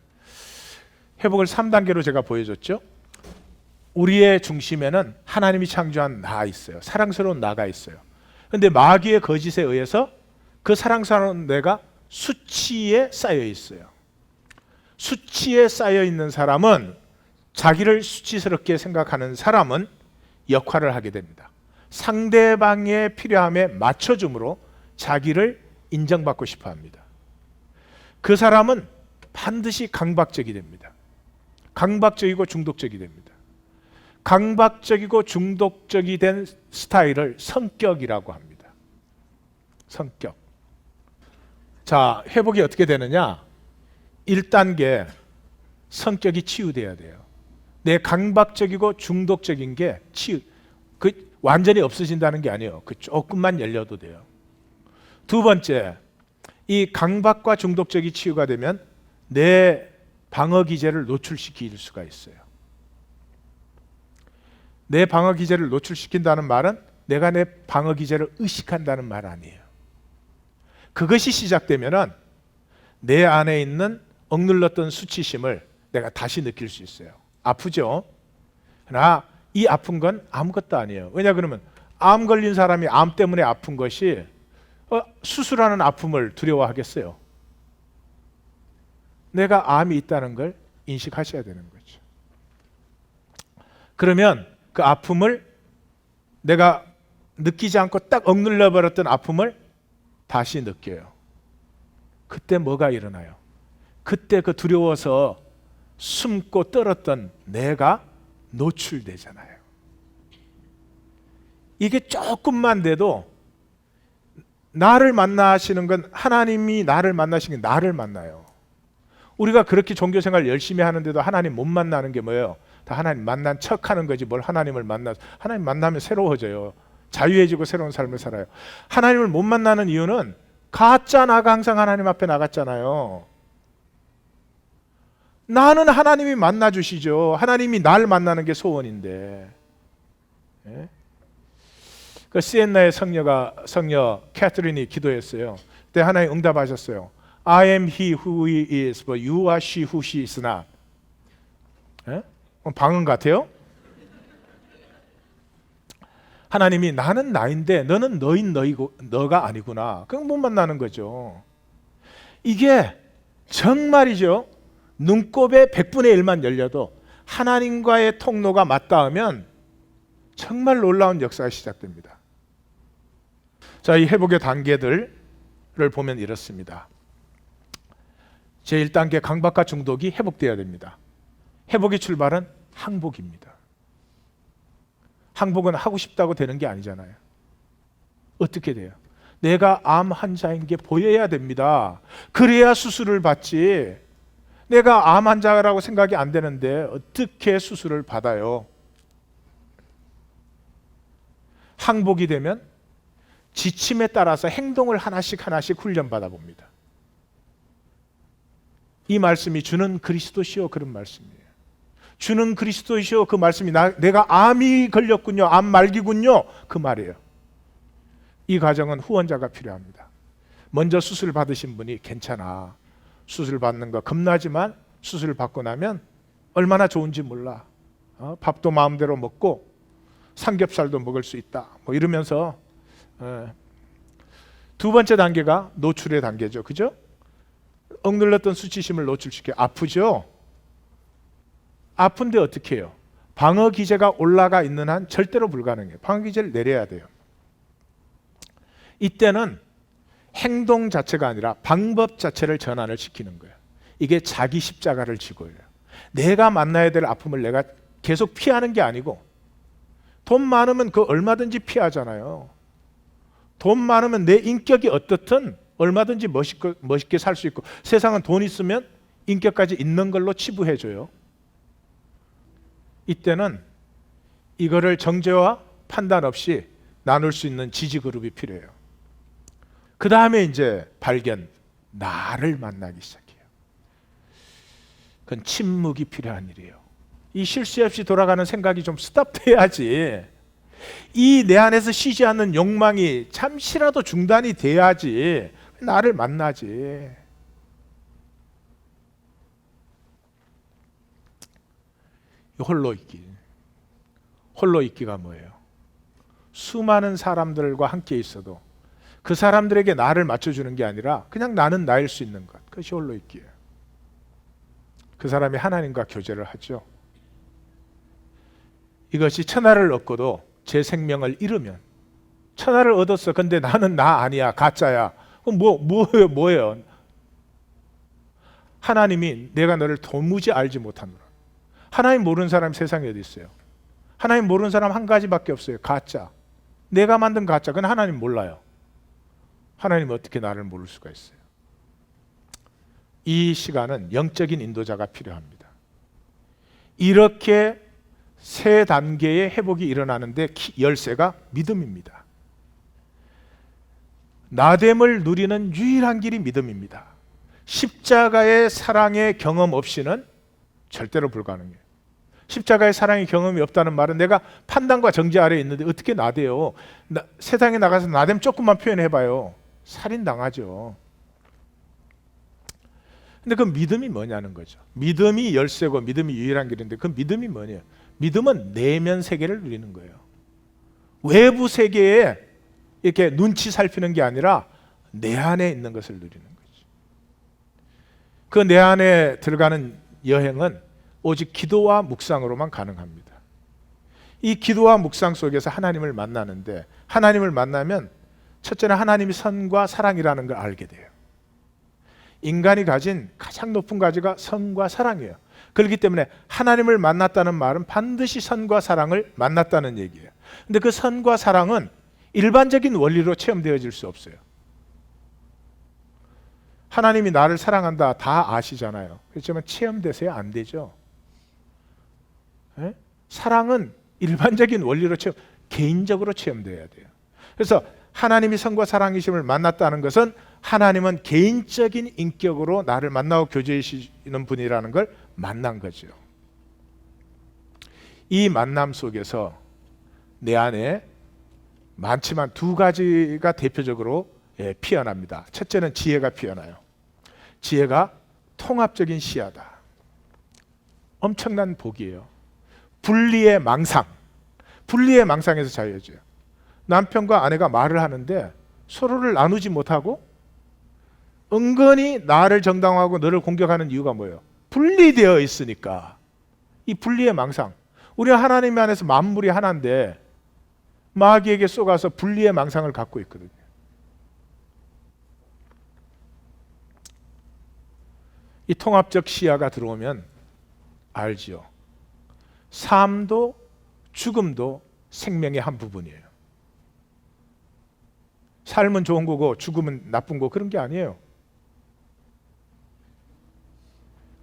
회복을 3단계로 제가 보여줬죠. 우리의 중심에는 하나님이 창조한 나 있어요. 사랑스러운 나가 있어요. 그런데 마귀의 거짓에 의해서 그 사랑스러운 내가 수치에 쌓여 있어요. 수치에 쌓여 있는 사람은 자기를 수치스럽게 생각하는 사람은 역할을 하게 됩니다. 상대방의 필요함에 맞춰줌으로 자기를 인정받고 싶어 합니다. 그 사람은 반드시 강박적이 됩니다. 강박적이고 중독적이 됩니다. 강박적이고 중독적이 된 스타일을 성격이라고 합니다. 성격. 자, 회복이 어떻게 되느냐? 1단계 성격이 치유돼야 돼요. 내 강박적이고 중독적인 게 완전히 없어진다는 게 아니에요. 그 조금만 열려도 돼요. 두 번째, 이 강박과 중독적이 치유가 되면 내 방어 기제를 노출시킬 수가 있어요. 내 방어 기제를 노출시킨다는 말은 내가 내 방어 기제를 의식한다는 말 아니에요. 그것이 시작되면은 내 안에 있는 억눌렀던 수치심을 내가 다시 느낄 수 있어요. 아프죠? 그러나 이 아픈 건 아무것도 아니에요. 왜냐 그러면 암 걸린 사람이 암 때문에 아픈 것이 수술하는 아픔을 두려워하겠어요? 내가 암이 있다는 걸 인식하셔야 되는 거죠. 그러면 그 아픔을 내가 느끼지 않고 딱 억눌려 버렸던 아픔을 다시 느껴요. 그때 뭐가 일어나요? 그때 그 두려워서 숨고 떨었던 내가 노출되잖아요. 이게 조금만 돼도 나를 만나시는 건 하나님이 나를 만나시는 게 나를 만나요. 우리가 그렇게 종교생활 열심히 하는데도 하나님 못 만나는 게 뭐예요? 다 하나님 만난 척하는 거지 뭘 하나님을 하나님 만나면 새로워져요. 자유해지고 새로운 삶을 살아요. 하나님을 못 만나는 이유는 가짜 나가 항상 하나님 앞에 나갔잖아요. 나는 하나님이 만나주시죠. 하나님이 날 만나는 게 소원인데. 예? 그 시엔나의 성녀 캐트린이 기도했어요. 그때 하나님 응답하셨어요. I am he who he is, but you are she who she is not. 예? 방언 같아요? 하나님이 나는 나인데 너는 너인 너이고 너가 아니구나. 그럼 못 만나는 거죠. 이게 정말이죠. 눈곱의 100분의 1만 열려도 하나님과의 통로가 맞닿으면 정말 놀라운 역사가 시작됩니다. 자, 이 회복의 단계들을 보면 이렇습니다. 제1단계 강박과 중독이 회복되어야 됩니다. 회복의 출발은 항복입니다. 항복은 하고 싶다고 되는 게 아니잖아요. 어떻게 돼요? 내가 암 환자인 게 보여야 됩니다. 그래야 수술을 받지. 내가 암 환자라고 생각이 안 되는데 어떻게 수술을 받아요? 항복이 되면 지침에 따라서 행동을 하나씩 훈련받아 봅니다. 이 말씀이 주는 그리스도시요 그런 말씀이에요. 주는 그리스도시요 그 말씀이 내가 암이 걸렸군요. 암 말기군요. 그 말이에요. 이 과정은 후원자가 필요합니다. 먼저 수술 받으신 분이 괜찮아. 수술 받는 거 겁나지만 수술 받고 나면 얼마나 좋은지 몰라. 밥도 마음대로 먹고 삼겹살도 먹을 수 있다. 뭐 이러면서 두 번째 단계가 노출의 단계죠. 그죠? 억눌렀던 수치심을 노출시켜 아프죠? 아픈데 어떻게 해요? 방어 기제가 올라가 있는 한 절대로 불가능해요. 방어 기제를 내려야 돼요. 이때는 행동 자체가 아니라 방법 자체를 전환을 시키는 거예요. 이게 자기 십자가를 지고요. 내가 만나야 될 아픔을 내가 계속 피하는 게 아니고 돈 많으면 그 얼마든지 피하잖아요. 돈 많으면 내 인격이 어떻든 얼마든지 멋있게 살 수 있고 세상은 돈 있으면 인격까지 있는 걸로 치부해줘요. 이때는 이거를 정죄와 판단 없이 나눌 수 있는 지지그룹이 필요해요. 그 다음에 이제 발견, 나를 만나기 시작해요. 그건 침묵이 필요한 일이에요. 이 쉴 새 없이 돌아가는 생각이 좀 스탑돼야지. 이 내 안에서 쉬지 않는 욕망이 잠시라도 중단이 돼야지 나를 만나지. 홀로 있기. 홀로 있기가 뭐예요? 수많은 사람들과 함께 있어도 그 사람들에게 나를 맞춰주는 게 아니라 그냥 나는 나일 수 있는 것. 그것이 홀로 있기예요. 그 사람이 하나님과 교제를 하죠. 이것이 천하를 얻고도 제 생명을 잃으면 천하를 얻었어. 근데 나는 나 아니야. 가짜야. 그럼 뭐예요? 하나님이 내가 너를 도무지 알지 못하노라. 하나님 모르는 사람이 세상에 어디 있어요? 하나님 모르는 사람 한 가지밖에 없어요. 가짜. 내가 만든 가짜. 그건 하나님 몰라요. 하나님은 어떻게 나를 모를 수가 있어요? 이 시간은 영적인 인도자가 필요합니다. 이렇게 세 단계의 회복이 일어나는데 열쇠가 믿음입니다. 나됨을 누리는 유일한 길이 믿음입니다. 십자가의 사랑의 경험 없이는 절대로 불가능해요. 십자가의 사랑의 경험이 없다는 말은 내가 판단과 정죄 아래에 있는데 어떻게 나대요? 세상에 나가서 나됨 조금만 표현해봐요. 살인당하죠. 근데 그 믿음이 뭐냐는 거죠. 믿음이 열쇠고 믿음이 유일한 길인데 그 믿음이 뭐냐? 믿음은 내면 세계를 누리는 거예요. 외부 세계에 이렇게 눈치 살피는 게 아니라 내 안에 있는 것을 누리는 거죠. 그 내 안에 들어가는 여행은 오직 기도와 묵상으로만 가능합니다. 이 기도와 묵상 속에서 하나님을 만나는데 하나님을 만나면 첫째는 하나님이 선과 사랑이라는 걸 알게 돼요. 인간이 가진 가장 높은 가지가 선과 사랑이에요. 그렇기 때문에 하나님을 만났다는 말은 반드시 선과 사랑을 만났다는 얘기예요. 근데 그 선과 사랑은 일반적인 원리로 체험되어질 수 없어요. 하나님이 나를 사랑한다 다 아시잖아요. 그렇지만 체험돼서야 안 되죠. 네? 사랑은 일반적인 원리로 개인적으로 체험돼야 돼요. 그래서 하나님이 선과 사랑이심을 만났다는 것은 하나님은 개인적인 인격으로 나를 만나고 교제하시는 분이라는 걸 만난 거죠. 이 만남 속에서 내 안에 많지만 두 가지가 대표적으로 피어납니다. 첫째는 지혜가 피어나요. 지혜가 통합적인 시야다. 엄청난 복이에요. 분리의 망상. 분리의 망상에서 자유해져요. 남편과 아내가 말을 하는데 서로를 나누지 못하고 은근히 나를 정당화하고 너를 공격하는 이유가 뭐예요? 분리되어 있으니까. 이 분리의 망상. 우리가 하나님 안에서 만물이 하나인데 마귀에게 쏘가서 분리의 망상을 갖고 있거든요. 이 통합적 시야가 들어오면 알지요. 삶도 죽음도 생명의 한 부분이에요. 삶은 좋은 거고 죽음은 나쁜 거 그런 게 아니에요.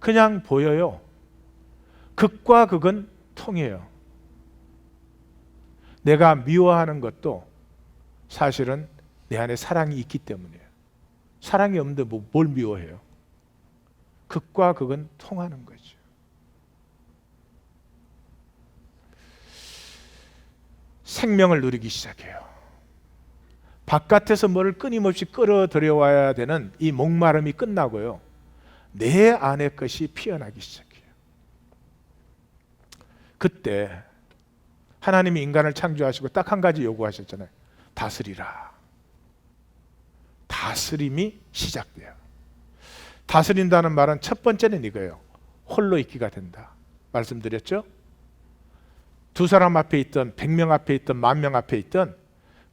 그냥 보여요. 극과 극은 통해요. 내가 미워하는 것도 사실은 내 안에 사랑이 있기 때문이에요. 사랑이 없는데 뭘 미워해요? 극과 극은 통하는 거죠. 생명을 누리기 시작해요. 바깥에서 뭐를 끊임없이 끌어들여와야 되는 이 목마름이 끝나고요. 내 안의 것이 피어나기 시작해요. 그때 하나님이 인간을 창조하시고 딱 한 가지 요구하셨잖아요. 다스리라. 다스림이 시작돼요. 다스린다는 말은 첫 번째는 이거예요. 홀로 있기가 된다. 말씀드렸죠? 두 사람 앞에 있던 100명 앞에 있던 10,000명 앞에 있던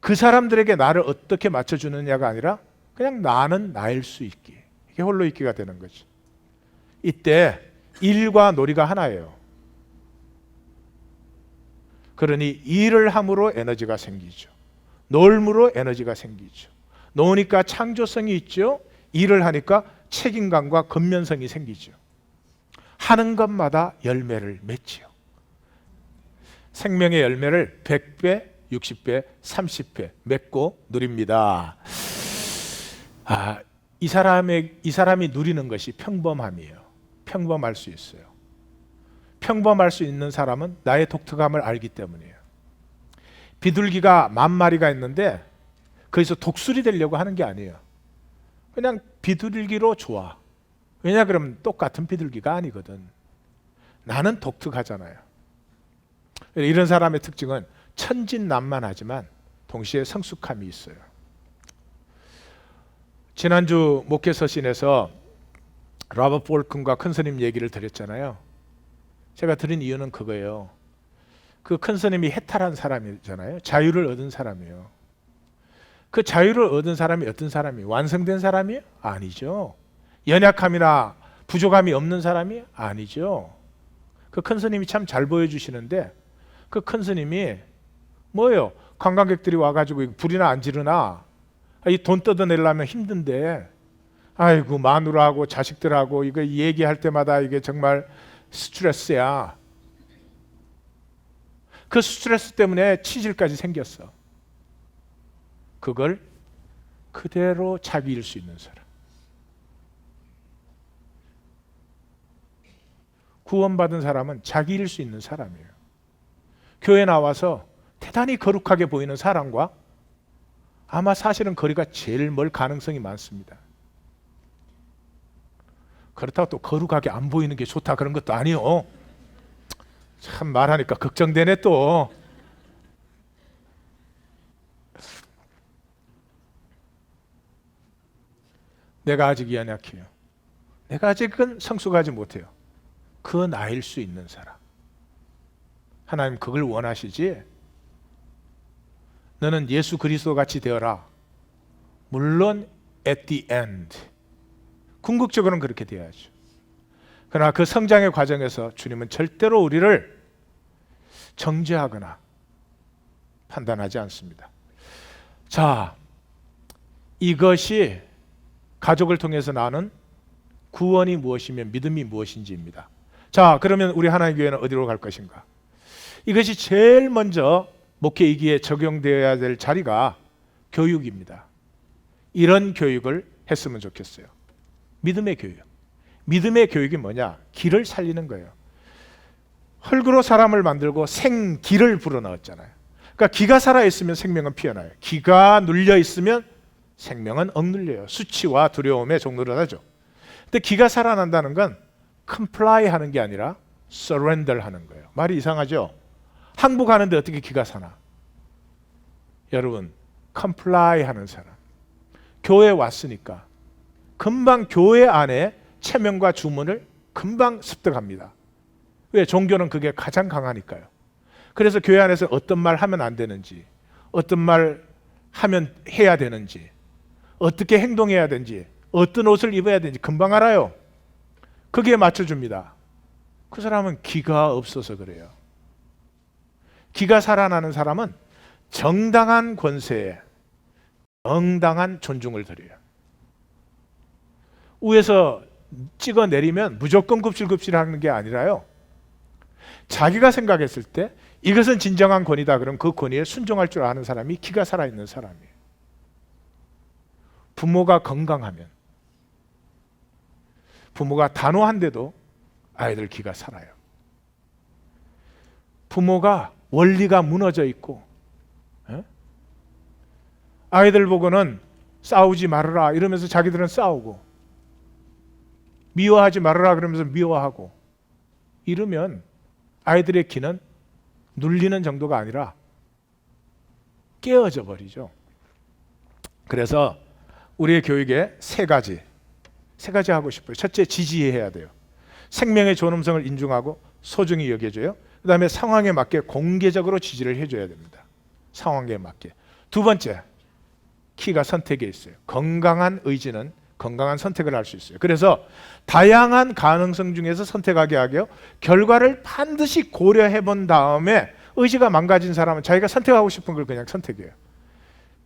그 사람들에게 나를 어떻게 맞춰주느냐가 아니라 그냥 나는 나일 수 있기. 이게 홀로 있기가 되는 거죠. 이때 일과 놀이가 하나예요. 그러니 일을 함으로 에너지가 생기죠. 놀므로 에너지가 생기죠. 노니까 창조성이 있죠. 일을 하니까 책임감과 근면성이 생기죠. 하는 것마다 열매를 맺지요. 생명의 열매를 100배, 60배, 30배 맺고 누립니다. 이 사람이 누리는 것이 평범함이에요. 평범할 수 있어요. 평범할 수 있는 사람은 나의 독특함을 알기 때문이에요. 비둘기가 10,000마리가 있는데 거기서 독수리 되려고 하는 게 아니에요. 그냥 비둘기로 좋아. 왜냐 그러면 똑같은 비둘기가 아니거든. 나는 독특하잖아요. 이런 사람의 특징은 천진난만하지만 동시에 성숙함이 있어요. 지난주 목회 서신에서 로버트 볼큰과 큰 스님 얘기를 드렸잖아요. 제가 드린 이유는 그거예요. 그 큰 스님이 해탈한 사람이잖아요. 자유를 얻은 사람이에요. 그 자유를 얻은 사람이 어떤 사람이에요? 완성된 사람이에요? 아니죠. 연약함이나 부족함이 없는 사람이 아니죠. 그 큰 스님이 참 잘 보여주시는데 그 큰 스님이 뭐예요? 관광객들이 와가지고 불이나 안 지르나? 이 돈 뜯어내려면 힘든데 아이고 마누라하고 자식들하고 이거 얘기할 때마다 이게 정말 스트레스야. 그 스트레스 때문에 치질까지 생겼어. 그걸 그대로 자기일 수 있는 사람. 구원받은 사람은 자기일 수 있는 사람이에요. 교회 나와서 대단히 거룩하게 보이는 사람과 아마 사실은 거리가 제일 멀 가능성이 많습니다. 그렇다고 또 거룩하게 안 보이는 게 좋다 그런 것도 아니요. 참 말하니까 걱정되네 또. 내가 아직 연약해요. 내가 아직은 성숙하지 못해요. 그 나일 수 있는 사람. 하나님 그걸 원하시지? 너는 예수 그리스도 같이 되어라. 물론 at the end. 궁극적으로는 그렇게 돼야죠. 그러나 그 성장의 과정에서 주님은 절대로 우리를 정죄하거나 판단하지 않습니다. 자, 이것이 가족을 통해서 나는 구원이 무엇이며 믿음이 무엇인지입니다. 자, 그러면 우리 하나님 교회는 어디로 갈 것인가? 이것이 제일 먼저 목회이기에 적용되어야 될 자리가 교육입니다. 이런 교육을 했으면 좋겠어요. 믿음의 교육. 믿음의 교육이 뭐냐? 길을 살리는 거예요. 흙으로 사람을 만들고 생기를 불어넣었잖아요. 그러니까 기가 살아있으면 생명은 피어나요. 기가 눌려있으면 생명은 억눌려요. 수치와 두려움에 종로를 하죠. 근데 기가 살아난다는 건 comply 하는 게 아니라 surrender 하는 거예요. 말이 이상하죠? 항복하는데 어떻게 기가 사나? 여러분, 컴플라이 하는 사람. 교회 왔으니까 금방 교회 안에 체면과 주문을 금방 습득합니다. 왜? 종교는 그게 가장 강하니까요. 그래서 교회 안에서 어떤 말 하면 안 되는지, 어떤 말 하면 해야 되는지, 어떻게 행동해야 되는지, 어떤 옷을 입어야 되는지 금방 알아요. 거기에 맞춰줍니다. 그 사람은 기가 없어서 그래요. 기가 살아나는 사람은 정당한 권세에 정당한 존중을 드려요. 위에서 찍어 내리면 무조건 굽실굽실하는 게 아니라요. 자기가 생각했을 때 이것은 진정한 권위다. 그럼 그 권위에 순종할 줄 아는 사람이 기가 살아있는 사람이에요. 부모가 건강하면, 부모가 단호한데도 아이들 기가 살아요. 부모가 원리가 무너져 있고, 아이들 보고는 싸우지 말아라 이러면서 자기들은 싸우고, 미워하지 말아라 그러면서 미워하고, 이러면 아이들의 기는 눌리는 정도가 아니라 깨어져 버리죠. 그래서 우리의 교육에 세 가지 하고 싶어요. 첫째, 지지해야 돼요. 생명의 존엄성을 인정하고 소중히 여겨줘요. 그 다음에 상황에 맞게 공개적으로 지지를 해줘야 됩니다. 상황에 맞게. 두 번째, 키가 선택에 있어요. 건강한 의지는 건강한 선택을 할 수 있어요. 그래서 다양한 가능성 중에서 선택하게 하고요. 결과를 반드시 고려해 본 다음에 의지가 망가진 사람은 자기가 선택하고 싶은 걸 그냥 선택해요.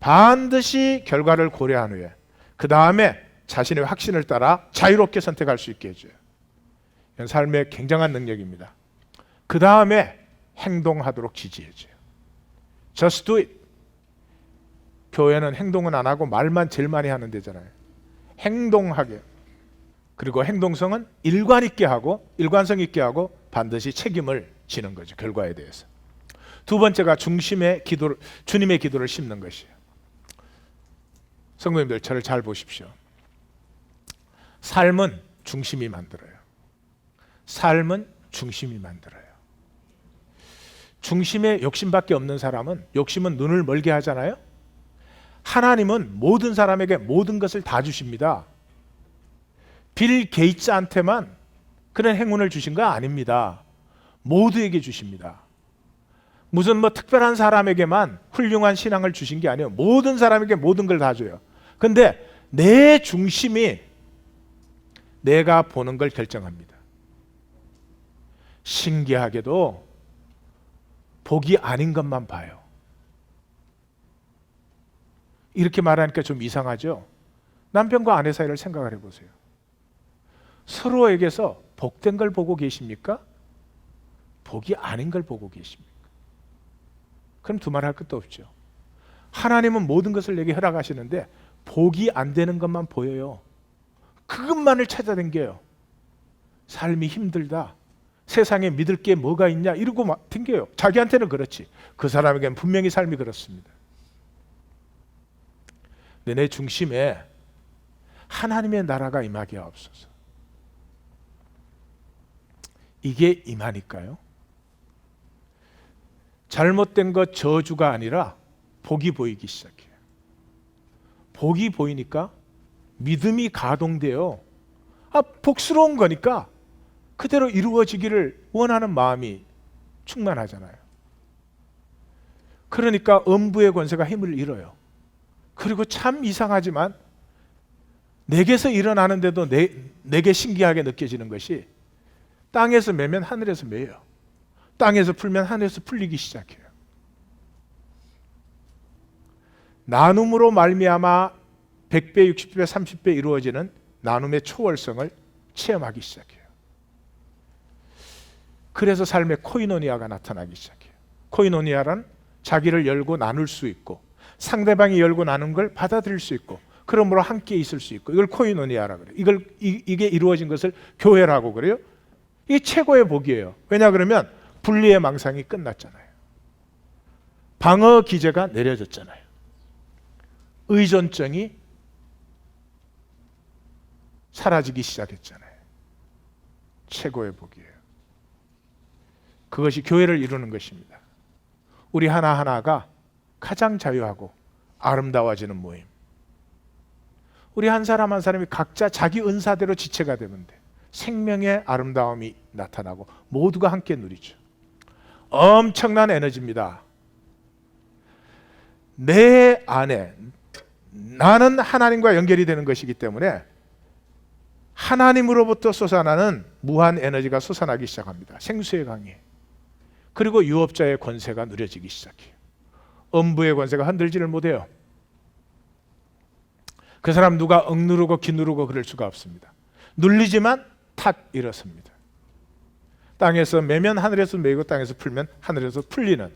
반드시 결과를 고려한 후에 그 다음에 자신의 확신을 따라 자유롭게 선택할 수 있게 해줘요. 이건 삶의 굉장한 능력입니다. 그 다음에 행동하도록 지지해줘요. Just do it. 교회는 행동은 안 하고 말만 제일 많이 하는 데잖아요. 행동하게. 그리고 행동성은 일관 있게 하고 일관성 있게 하고 반드시 책임을 지는 거죠. 결과에 대해서. 두 번째가 중심의 기도를, 주님의 기도를 심는 것이에요. 성도님들, 저를 잘 보십시오. 삶은 중심이 만들어요. 삶은 중심이 만들어요. 중심에 욕심밖에 없는 사람은, 욕심은 눈을 멀게 하잖아요. 하나님은 모든 사람에게 모든 것을 다 주십니다. 빌 게이츠한테만 그런 행운을 주신 거 아닙니다. 모두에게 주십니다. 무슨 뭐 특별한 사람에게만 훌륭한 신앙을 주신 게 아니에요. 모든 사람에게 모든 걸 다 줘요. 근데 내 중심이 내가 보는 걸 결정합니다. 신기하게도 복이 아닌 것만 봐요. 이렇게 말하니까 좀 이상하죠? 남편과 아내 사이를 생각을 해보세요. 서로에게서 복된 걸 보고 계십니까? 복이 아닌 걸 보고 계십니까? 그럼 두말할 것도 없죠. 하나님은 모든 것을 내게 허락하시는데 복이 안 되는 것만 보여요. 그것만을 찾아댕겨요. 삶이 힘들다, 세상에 믿을 게 뭐가 있냐 이러고 막 댕겨요. 자기한테는 그렇지, 그 사람에게는 분명히 삶이 그렇습니다. 내 중심에 하나님의 나라가 임하게 하옵소서. 이게 임하니까요, 잘못된 것 저주가 아니라 복이 보이기 시작해요. 복이 보이니까 믿음이 가동돼요. 복스러운 거니까 그대로 이루어지기를 원하는 마음이 충만하잖아요. 그러니까 음부의 권세가 힘을 잃어요. 그리고 참 이상하지만 내게서 일어나는데도 내게 신기하게 느껴지는 것이, 땅에서 매면 하늘에서 매요. 땅에서 풀면 하늘에서 풀리기 시작해요. 나눔으로 말미암아 100배, 60배, 30배 이루어지는 나눔의 초월성을 체험하기 시작해요. 그래서 삶의 코이노니아가 나타나기 시작해요. 코이노니아란 자기를 열고 나눌 수 있고 상대방이 열고 나눈 걸 받아들일 수 있고 그러므로 함께 있을 수 있고, 이걸 코이노니아라고 그래요. 이게 이루어진 것을 교회라고 그래요. 이게 최고의 복이에요. 왜냐 그러면 분리의 망상이 끝났잖아요. 방어 기제가 내려졌잖아요. 의존증이 사라지기 시작했잖아요. 최고의 복이에요. 그것이 교회를 이루는 것입니다. 우리 하나하나가 가장 자유하고 아름다워지는 모임. 우리 한 사람 한 사람이 각자 자기 은사대로 지체가 되면 돼. 생명의 아름다움이 나타나고 모두가 함께 누리죠. 엄청난 에너지입니다. 내 안에 나는 하나님과 연결이 되는 것이기 때문에 하나님으로부터 솟아나는 무한 에너지가 솟아나기 시작합니다. 생수의 강이. 그리고 유업자의 권세가 누려지기 시작해요. 음부의 권세가 흔들지를 못해요. 그 사람 누가 억누르고 기누르고 그럴 수가 없습니다. 눌리지만 탁 일어섭니다. 땅에서 매면 하늘에서 매고 땅에서 풀면 하늘에서 풀리는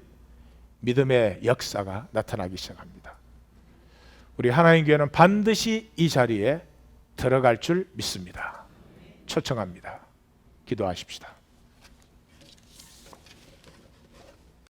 믿음의 역사가 나타나기 시작합니다. 우리 하나님 교회는 반드시 이 자리에 들어갈 줄 믿습니다. 초청합니다. 기도하십시다.